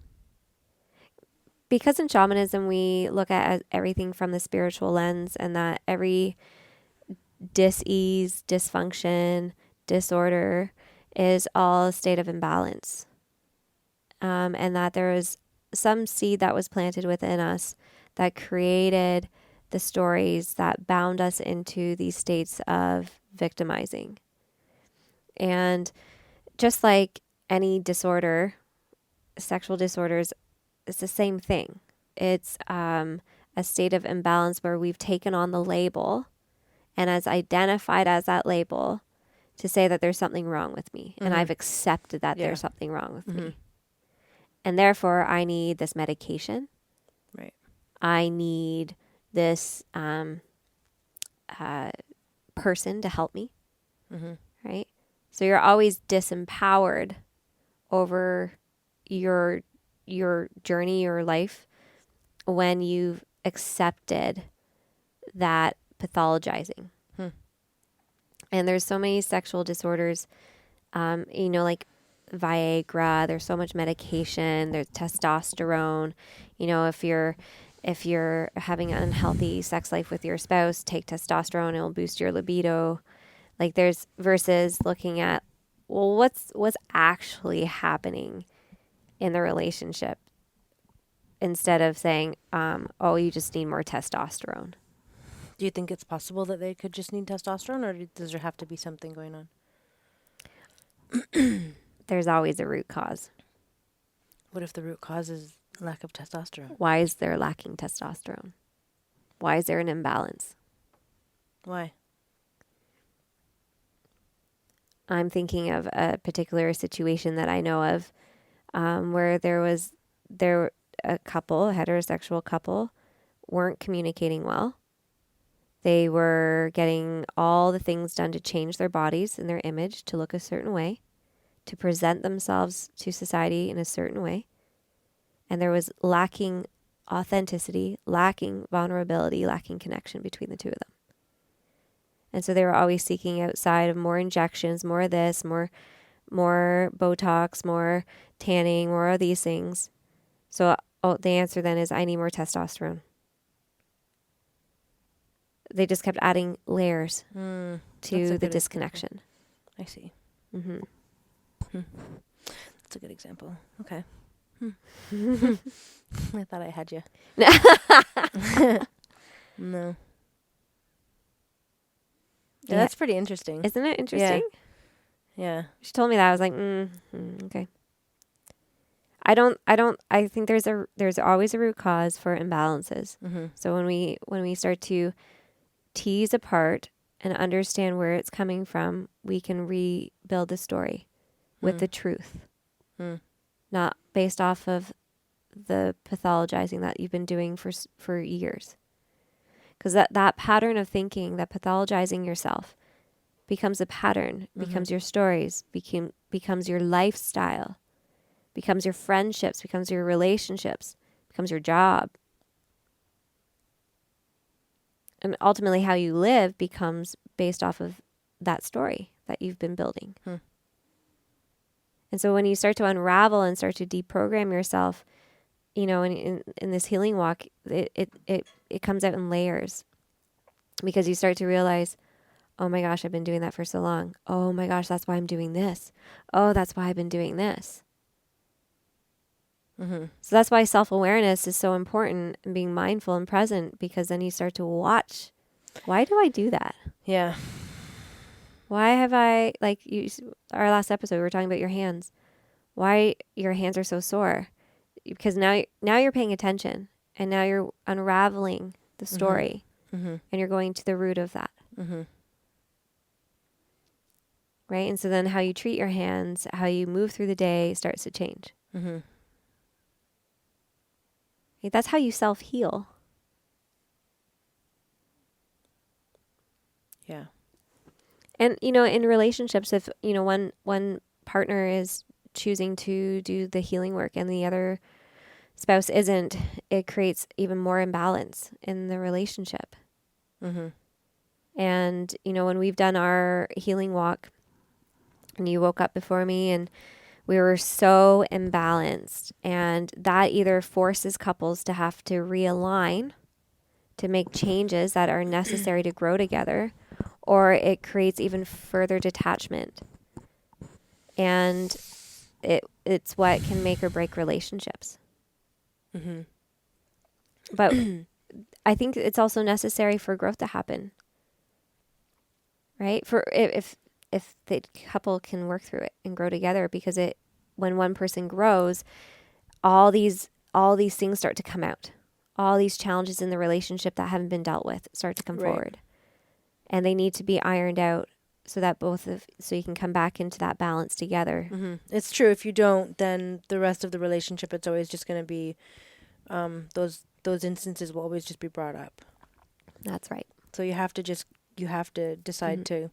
Because in shamanism, we look at everything from the spiritual lens, and that every dis-ease, dysfunction, disorder is all a state of imbalance. And that there was some seed that was planted within us that created the stories that bound us into these states of victimizing. And just like any disorder, sexual disorders, it's the same thing. It's a state of imbalance where we've taken on the label and as identified as that label to say that there's something wrong with me. Mm-hmm. And I've accepted that Yeah. there's something wrong with Mm-hmm. me. And therefore, I need this medication. Right. I need this person to help me. Mm-hmm. Right? So you're always disempowered over your journey, your life, when you've accepted that pathologizing. And there's so many sexual disorders, like Viagra, there's so much medication, there's testosterone. If you're having an unhealthy sex life with your spouse, take testosterone, it'll boost your libido. Like there's versus looking at, well, what's actually happening in the relationship, instead of saying, oh, you just need more testosterone. Do you think it's possible that they could just need testosterone, or does there have to be something going on? There's always a root cause. What if the root cause is lack of testosterone? Why is there lacking testosterone? Why is there an imbalance? Why? I'm thinking of a particular situation that I know of, where there a heterosexual couple, weren't communicating well. They were getting all the things done to change their bodies and their image to look a certain way, to present themselves to society in a certain way. And there was lacking authenticity, lacking vulnerability, lacking connection between the two of them. And so they were always seeking outside of more injections, more of this, more Botox, more tanning, more of these things. So the answer then is I need more testosterone. They just kept adding layers to the disconnection. Example. I see. Mm-hmm. That's a good example. Okay. I thought I had you. No. Yeah, that's pretty interesting. Isn't it interesting? Yeah. She told me that. I was like, okay. I think there's always a root cause for imbalances. Mm-hmm. So when we start to tease apart and understand where it's coming from, we can rebuild the story with the truth, not based off of the pathologizing that you've been doing for years. Because that pattern of thinking, that pathologizing yourself, becomes a pattern, becomes your stories, becomes your lifestyle, becomes your friendships, becomes your relationships, becomes your job. And ultimately how you live becomes based off of that story that you've been building. And so when you start to unravel and start to deprogram yourself, in this healing walk, it comes out in layers, because you start to realize, oh my gosh, I've been doing that for so long. Oh my gosh, that's why I'm doing this. Oh, that's why I've been doing this. So that's why self-awareness is so important, and being mindful and present, because then you start to watch. Why do I do that? Yeah. Why have I, our last episode, we were talking about your hands. Why your hands are so sore? Because now you're paying attention, and now you're unraveling the story, and you're going to the root of that. Right? And so then how you treat your hands, how you move through the day starts to change. That's how you self-heal. Yeah. And, in relationships, if, one partner is choosing to do the healing work and the other spouse isn't, it creates even more imbalance in the relationship. And, when we've done our healing walk and you woke up before me and we were so imbalanced, and that either forces couples to have to realign, to make changes that are necessary to grow together, or it creates even further detachment. And it's what can make or break relationships. But I think it's also necessary for growth to happen, right? For if the couple can work through it and grow together, because when one person grows, all these things start to come out. All these challenges in the relationship that haven't been dealt with start to come forward. And they need to be ironed out so that so you can come back into that balance together. It's true. If you don't, then the rest of the relationship, it's always just going to be, those instances will always just be brought up. That's right. So you have to decide to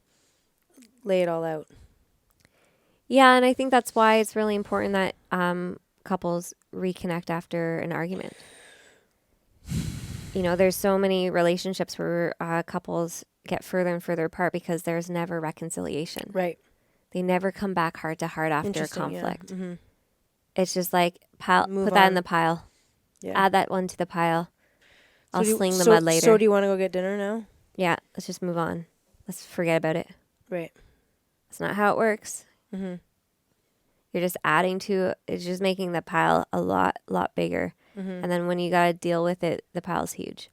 lay it all out. Yeah, and I think that's why it's really important that couples reconnect after an argument. There's so many relationships where couples get further and further apart because there's never reconciliation. Right. They never come back heart to heart after a conflict. Yeah. It's just like, put that in the pile. Yeah. Add that one to the pile. I'll sling the mud later. So do you want to go get dinner now? Yeah, let's just move on. Let's forget about it. Right. That's not how it works. You're just adding to, it's just making the pile a lot bigger. And then when you got to deal with it, the pile's huge.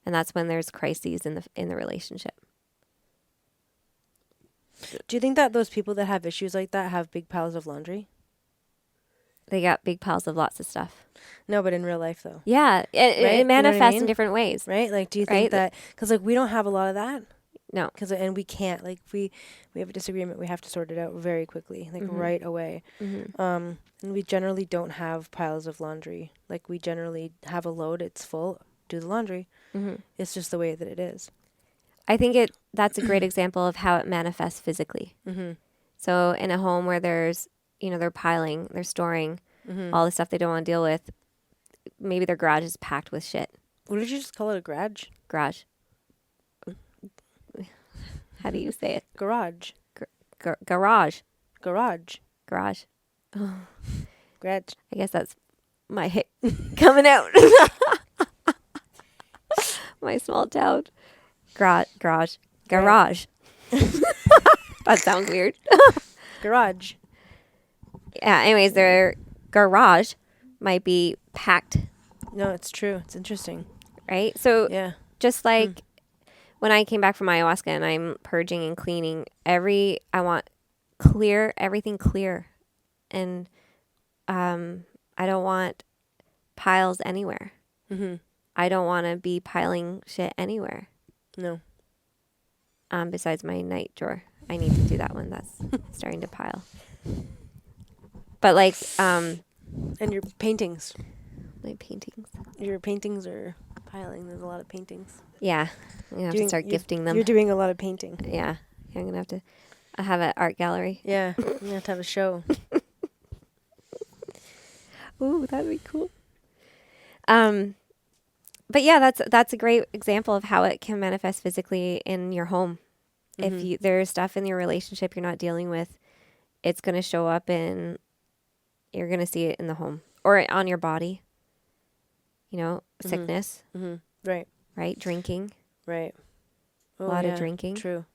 And that's when there's crises in the relationship. Do you think that those people that have issues like that have big piles of laundry? They got big piles of lots of stuff. No, but in real life, though. Yeah, it manifests in different ways. Right? Like, do you think that, because, we don't have a lot of that. No. And we can't, like, we have a disagreement, we have to sort it out very quickly, like right away. And we generally don't have piles of laundry. Like, we generally have a load, it's full, do the laundry. It's just the way that it is. I think that's a great example of how it manifests physically. So in a home where there's, they're piling, they're storing all the stuff they don't want to deal with, maybe their garage is packed with shit. What did you just call it, a garage? Garage. How do you say it? Garage. Garage. Garage. Garage. Oh. Garage. I guess that's my hit coming out. My small town. Garage. Garage. That sounds weird. Garage. Yeah, anyways, their garage might be packed. No, it's true. It's interesting. Right? So yeah. Just like when I came back from ayahuasca and I'm purging and cleaning, I want everything clear. And I don't want piles anywhere. I don't want to be piling shit anywhere. No. Besides my night drawer. I need to do that one. That's starting to pile. But like, and your paintings. My paintings. Your paintings are piling. There's a lot of paintings. Yeah. I'm going to have to start gifting them. You're doing a lot of painting. Yeah. I'm going to have to have an art gallery. Yeah. You're going to have a show. Ooh, that'd be cool. But yeah, that's a great example of how it can manifest physically in your home. If there's stuff in your relationship you're not dealing with, it's going to show up you're going to see it in the home or on your body. Sickness. Right. Right. Drinking. Right. A lot of drinking. True.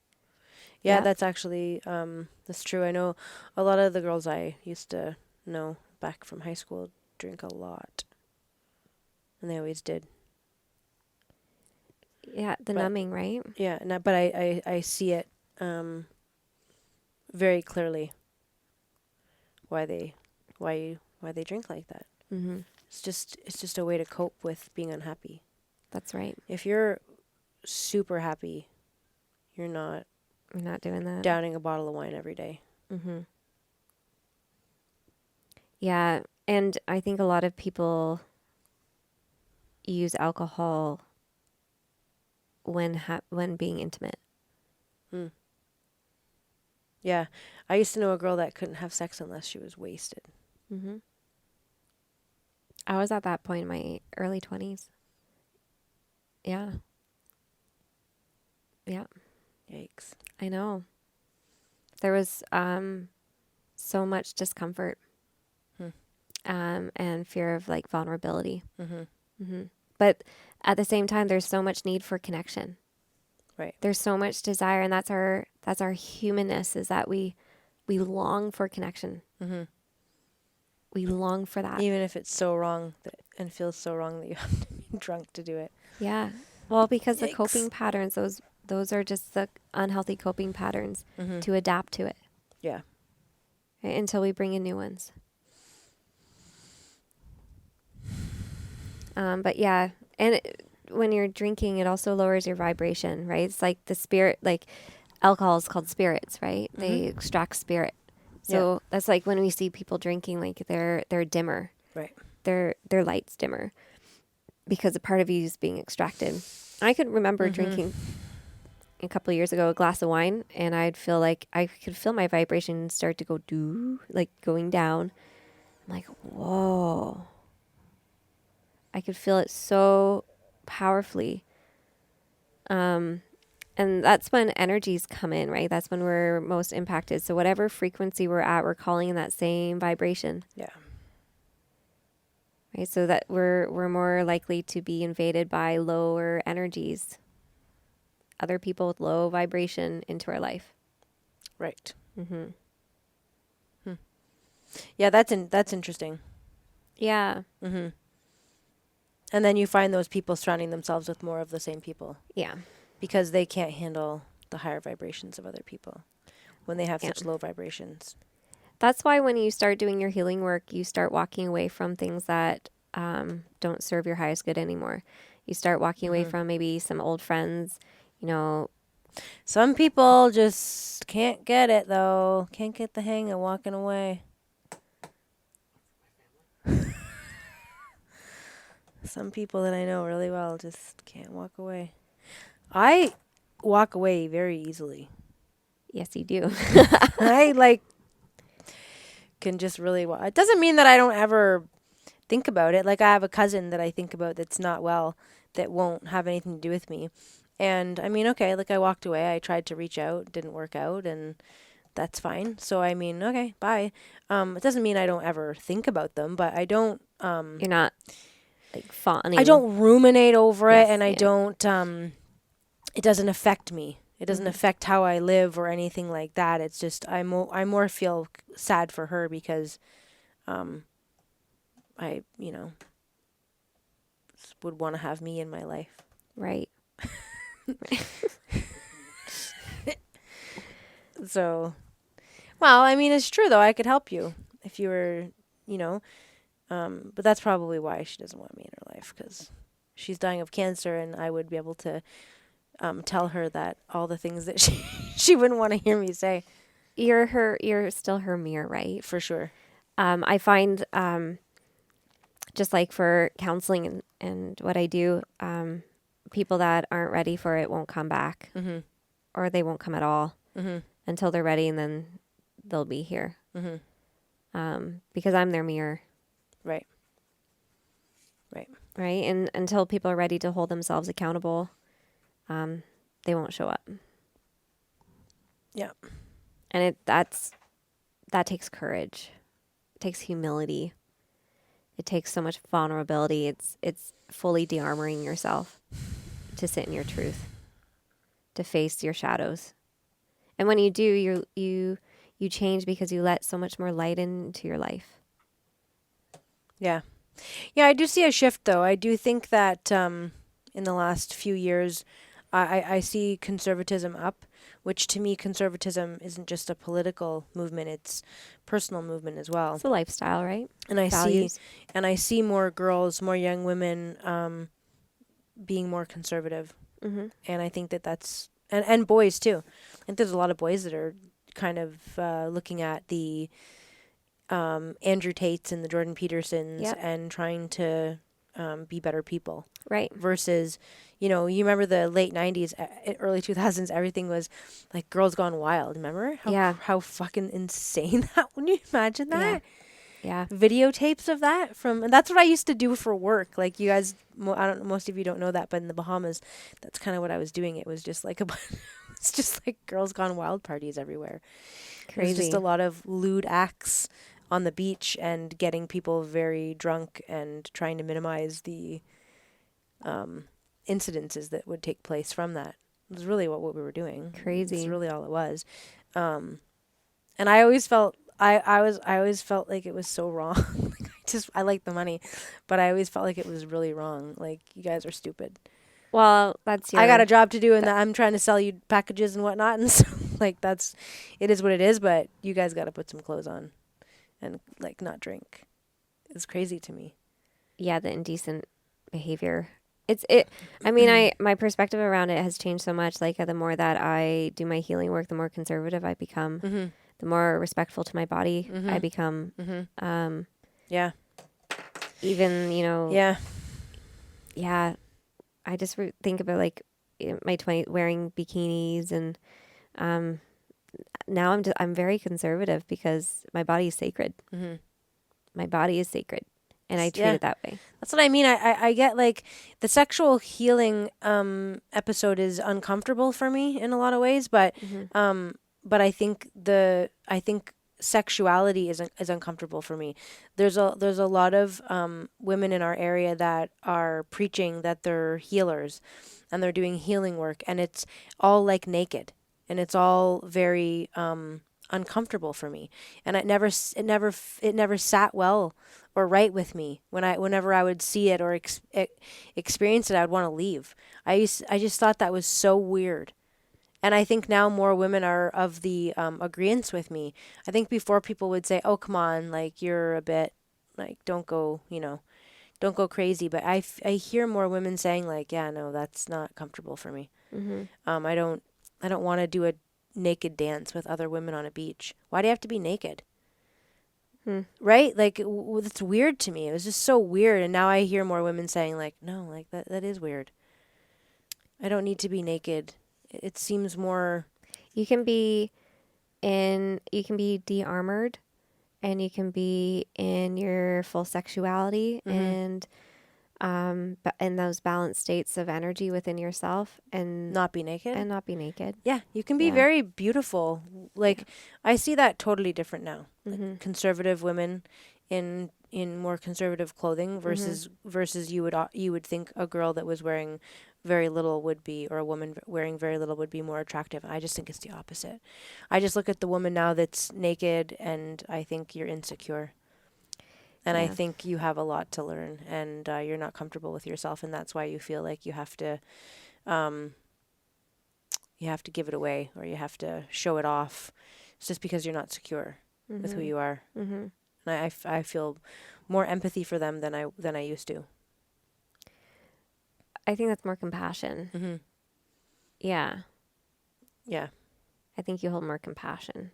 Yeah, that's actually, that's true. I know a lot of the girls I used to know back from high school drink a lot. And they always did. Yeah, numbing, right? Yeah, but I see it very clearly why they drink like that. It's just a way to cope with being unhappy. That's right. If you're super happy, you're not doing that. Downing a bottle of wine every day. Yeah, and I think a lot of people use alcohol when being intimate. Yeah, I used to know a girl that couldn't have sex unless she was wasted. I was at that point in my early 20s. Yeah. Yeah. Yikes. I know. There was so much discomfort and fear of like vulnerability. But at the same time, there's so much need for connection. Right. There's so much desire, and that's our humanness, is that we long for connection. We long for that. Even if it's so wrong and feels so wrong that you have to be drunk to do it. Yeah. Well, because the coping patterns, those are just the unhealthy coping patterns to adapt to it. Yeah. Right? Until we bring in new ones. But yeah, and when you're drinking, it also lowers your vibration, right? It's like the spirit, like alcohol is called spirits, right? They extract spirit. So that's like when we see people drinking, like they're dimmer. Right. Their light's dimmer because a part of you is being extracted. I could remember drinking a couple of years ago a glass of wine, and I'd feel like I could feel my vibration start to go like going down. I'm like, whoa. I could feel it so powerfully. And that's when energies come in, right? That's when we're most impacted. So whatever frequency we're at, we're calling in that same vibration. Yeah. Right? So that we're more likely to be invaded by lower energies. Other people with low vibration into our life. Right. Yeah, that's interesting. Yeah. And then you find those people surrounding themselves with more of the same people. Yeah. Because they can't handle the higher vibrations of other people when they have such low vibrations. That's why when you start doing your healing work, you start walking away from things that don't serve your highest good anymore. You start walking away from maybe some old friends, Some people just can't get it, though. Can't get the hang of walking away. Some people that I know really well just can't walk away. I walk away very easily. Yes, you do. I like can just really it doesn't mean that I don't ever think about it. Like I have a cousin that I think about that's not well, that won't have anything to do with me. And I mean, okay, like I walked away. I tried to reach out, didn't work out, and that's fine. So I mean, okay, bye. It doesn't mean I don't ever think about them, but I don't You're not like I fawning. don't ruminate over it, Yes, and I yeah. don't it doesn't affect me. It doesn't affect how I live or anything like that. It's just I more feel sad for her because I, would want to have me in my life. Right. So, well, I mean, it's true though. I could help you if you were, you know, but that's probably why she doesn't want me in her life because she's dying of cancer, and I would be able to tell her that all the things that she wouldn't want to hear me say. You're still her mirror, right? For sure. I find just like for counseling and what I do, people that aren't ready for it won't come back, or they won't come at all until they're ready, and then they'll be here because I'm their mirror. Right. Right. Right. And until people are ready to hold themselves accountable, they won't show up. Yeah. And that takes courage. It takes humility. It takes so much vulnerability. It's fully de-armoring yourself to sit in your truth, to face your shadows. And when you do, you change because you let so much more light into your life. Yeah. Yeah, I do see a shift, though. I do think that in the last few years, I see conservatism up, which to me, conservatism isn't just a political movement; it's personal movement as well. It's a lifestyle, right? And Values. I see more girls, more young women, being more conservative, and I think that that's and boys too. I think there's a lot of boys that are kind of looking at the Andrew Tates and the Jordan Petersons Yep. and trying to be better people. Right. Versus, you remember the late 90s, early 2000s, everything was like Girls Gone Wild. Remember? Yeah. How fucking insane that, when you imagine that? Yeah. Videotapes of that and that's what I used to do for work. Like you guys, I don't, most of you don't know that, but in the Bahamas, that's kind of what I was doing. It was just like it's just like Girls Gone Wild parties everywhere. It was just Crazy. a lot of lewd acts on the beach and getting people very drunk and trying to minimize the incidences that would take place from that. It was really what we were doing. Crazy. It's really all it was. And I always felt I always felt like it was so wrong. I like the money, but I always felt like it was really wrong. Like, you guys are stupid. Well, that's your... I got a job to do, and I'm trying to sell you packages and whatnot, and so like it is what it is. But you guys got to put some clothes on, and like not drink. It's crazy to me. Yeah, the indecent behavior. I mean, my perspective around it has changed so much. Like the more that I do my healing work, the more conservative I become. The more respectful to my body I become. Yeah. Even, Yeah. Yeah, I just think about like my 20s wearing bikinis, and now I'm very conservative because my body is sacred. My body is sacred, and I treat it that way. That's what I mean. I get like the sexual healing episode is uncomfortable for me in a lot of ways, but I think sexuality is uncomfortable for me. There's a lot of women in our area that are preaching that they're healers and they're doing healing work, and it's all like naked, and it's all very uncomfortable for me, and it never sat well or right with me. Whenever I would see it or experience it, I would want to leave. I just thought that was so weird. And I think now more women are of the agreeance with me. I think before people would say, "Oh, come on, like you're a bit, like don't go crazy." But I hear more women saying like, "Yeah, no, that's not comfortable for me. I don't." I don't want to do a naked dance with other women on a beach. Why do you have to be naked? Hmm. Right? Like, it's weird to me. It was just so weird. And now I hear more women saying, like, no, like, that is weird. I don't need to be naked. It seems more. You can be de-armored, and you can be in your full sexuality, Mm-hmm. and in those balanced states of energy within yourself, Not be naked. and not be naked. Yeah, you can be Yeah. very beautiful. Yeah. Like, I see that totally different now. Like, Mm-hmm. conservative women in more conservative clothing Mm-hmm. versus you would think a girl that was wearing very little would be, or a woman wearing very little would be more attractive. I just think it's the opposite. I just look at the woman now that's naked and I think you're insecure. And I Yeah. think you have a lot to learn, and you're not comfortable with yourself, and that's why you feel like um, you have to give it away or you have to show it off. It's just because you're not secure with who Mm-hmm. you are. Mm-hmm. And I feel more empathy for them than I used to. I think that's more compassion. Mm-hmm. Yeah. Yeah. I think you hold more compassion,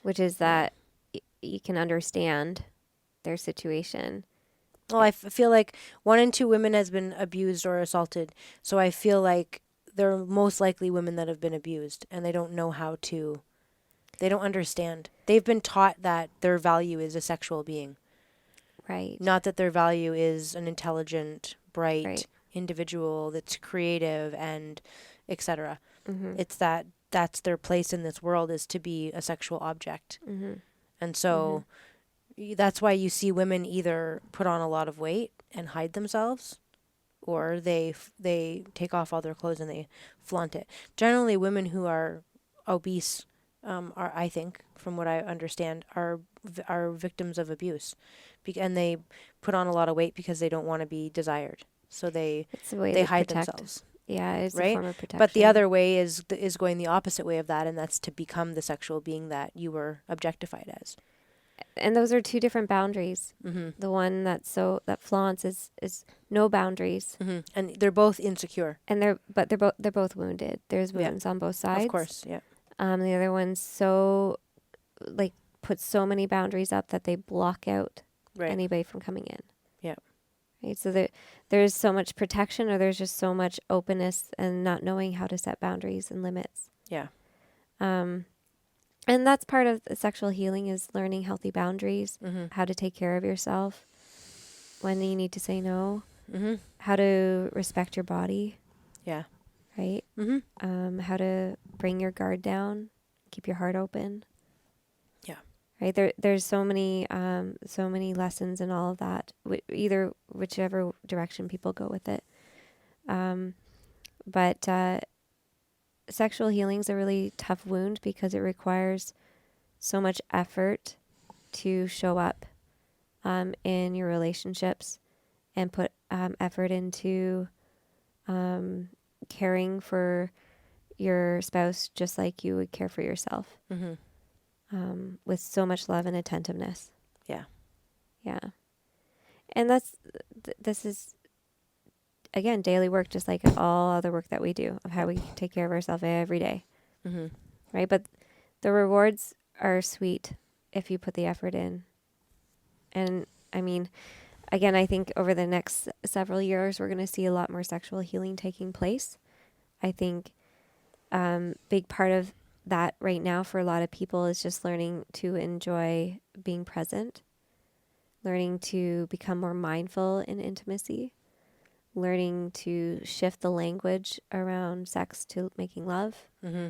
which is Yeah. that you can understand their situation. Well, I feel like 1 in 2 women has been abused or assaulted. So I feel like they're most likely women that have been abused and they don't know how to, they don't understand. They've been taught that their value is a sexual being, Right. not that their value is an intelligent, Right. bright individual that's creative and etc. Mm-hmm. It's that that's their place in this world is to be a sexual object. Mm-hmm. And Mm-hmm. so that's why you see women either put on a lot of weight and hide themselves or they take off all their clothes and they flaunt it. Generally women who are obese are, I think, from what I understand, are victims of abuse, and they put on a lot of weight because they don't want to be desired, so It's a way they to hide protect. themselves, Yeah, it's a right? form of But the protection. other way is going the opposite way of that, and that's to become the sexual being that you were objectified as. And those are two different boundaries. Mm-hmm. The one that flaunts is no boundaries, Mm-hmm. And they're both insecure. and they're both wounded. There's Yeah, wounds on both of sides. course. Yeah. The other one's so like puts so many boundaries up that they block out Right. anybody from coming in. Yeah. Right. So there's so much protection, or there's just so much openness and not knowing how to set boundaries and limits. Yeah. Um, and that's part of the sexual healing, is learning healthy boundaries, Mm-hmm. how to take care of yourself, when you need to say no, Mm-hmm. how to respect your body, Yeah. right? Mm-hmm. How to bring your guard down, keep your heart open. Yeah. Right. There's so many lessons in all of that. Either whichever direction people go with it. But sexual healing is a really tough wound because it requires so much effort to show up in your relationships and put effort into caring for your spouse just like you would care for yourself, Mm-hmm. with so much love and attentiveness. Yeah. Yeah. And this is, again, daily work, just like all other work that we do, of how we take care of ourselves every day. Mm-hmm. Right. But the rewards are sweet if you put the effort in. And I mean, again, I think over the next several years, we're going to see a lot more sexual healing taking place. I think big part of that right now for a lot of people is just learning to enjoy being present, learning to become more mindful in intimacy, learning to shift the language around sex to making love, Mm-hmm.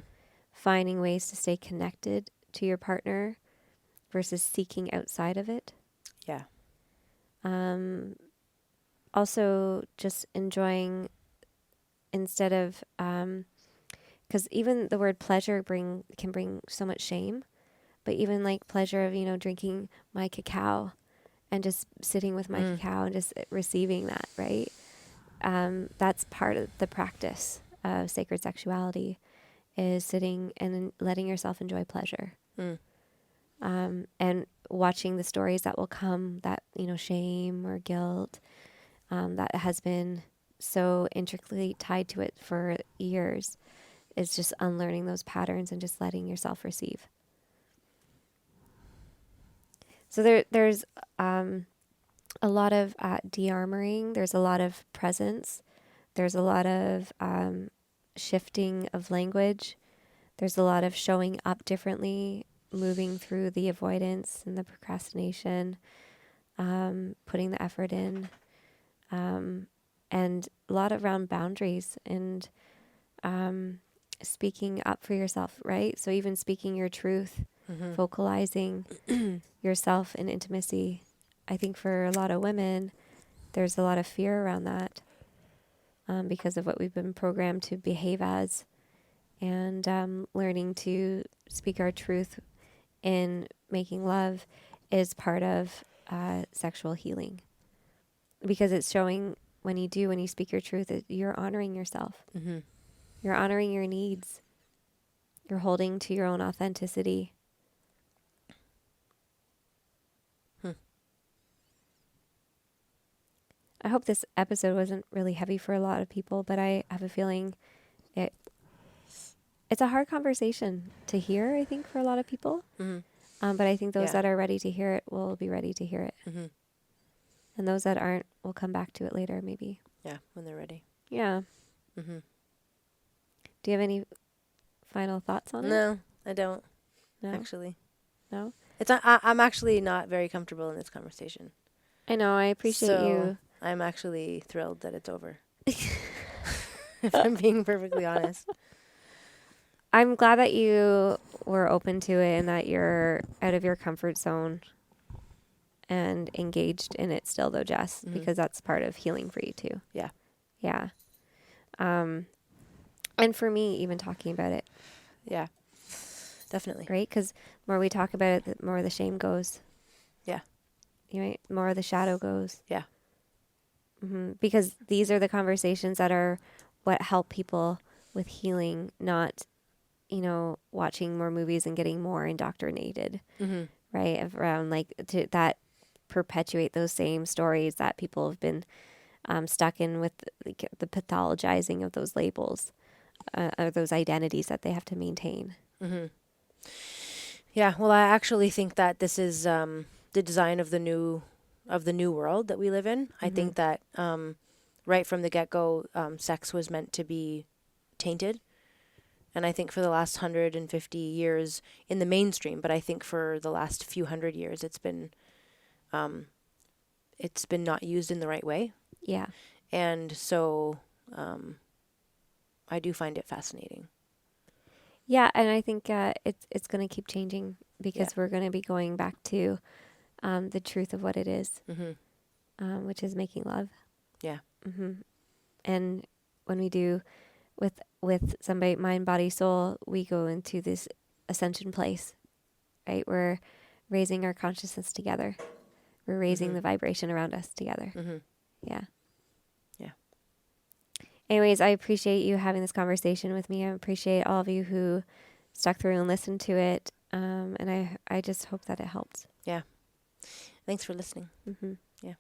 finding ways to stay connected to your partner versus seeking outside of it. Yeah. Also, just enjoying, instead of, because even the word pleasure can bring so much shame, but even like pleasure of drinking my cacao and just sitting with my cacao and just receiving that, right? That's part of the practice of sacred sexuality, is sitting and letting yourself enjoy pleasure. Mm. And watching the stories that will come, that, shame or guilt, that has been so intricately tied to it for years. is just unlearning those patterns and just letting yourself receive. So there's a lot of de-armoring. There's a lot of presence. There's a lot of shifting of language. There's a lot of showing up differently, moving through the avoidance and the procrastination, putting the effort in, and a lot around boundaries and speaking up for yourself, right? So even speaking your truth, vocalizing yourself in intimacy. I think for a lot of women, there's a lot of fear around that because of what we've been programmed to behave as, and learning to speak our truth in making love is part of sexual healing, because it's showing when you speak your truth, you're honoring yourself. Mm-hmm. You're honoring your needs. You're holding to your own authenticity. I hope this episode wasn't really heavy for a lot of people, but I have a feeling it's a hard conversation to hear, I think, for a lot of people. Mm-hmm. But I think those that are ready to hear it will be ready to hear it. Mm-hmm. And those that aren't will come back to it later, maybe. Yeah, when they're ready. Yeah. Mm-hmm. Do you have any final thoughts on it? No, I don't. No? Actually. No? I'm actually not very comfortable in this conversation. I know. I appreciate you. I'm actually thrilled that it's over. If I'm being perfectly honest. I'm glad that you were open to it and that you're out of your comfort zone and engaged in it still, though, Jess, because that's part of healing for you too. Yeah. Yeah. And for me, even talking about it. Yeah. Definitely. Right? Because the more we talk about it, the more the shame goes. Yeah. Right? The more the shadow goes. Yeah. Because these are the conversations that are what help people with healing, not, watching more movies and getting more indoctrinated, right? Around that perpetuate those same stories that people have been stuck in with the pathologizing of those labels, or those identities that they have to maintain. Yeah. Well, I actually think that this is the design of the new world that we live in. I think that right from the get-go, sex was meant to be tainted. And I think for the last 150 years in the mainstream, but I think for the last few hundred years, it's been not used in the right way. Yeah. And so I do find it fascinating. Yeah, and I think it's going to keep changing because we're going to be going back to the truth of what it is, which is making love. Yeah. And when we do with somebody, mind, body, soul, we go into this ascension place, right? We're raising our consciousness together. We're raising the vibration around us together. Yeah. Yeah. Anyways, I appreciate you having this conversation with me. I appreciate all of you who stuck through and listened to it. And I just hope that it helped. Yeah. Thanks for listening. Mm-hmm. Yeah.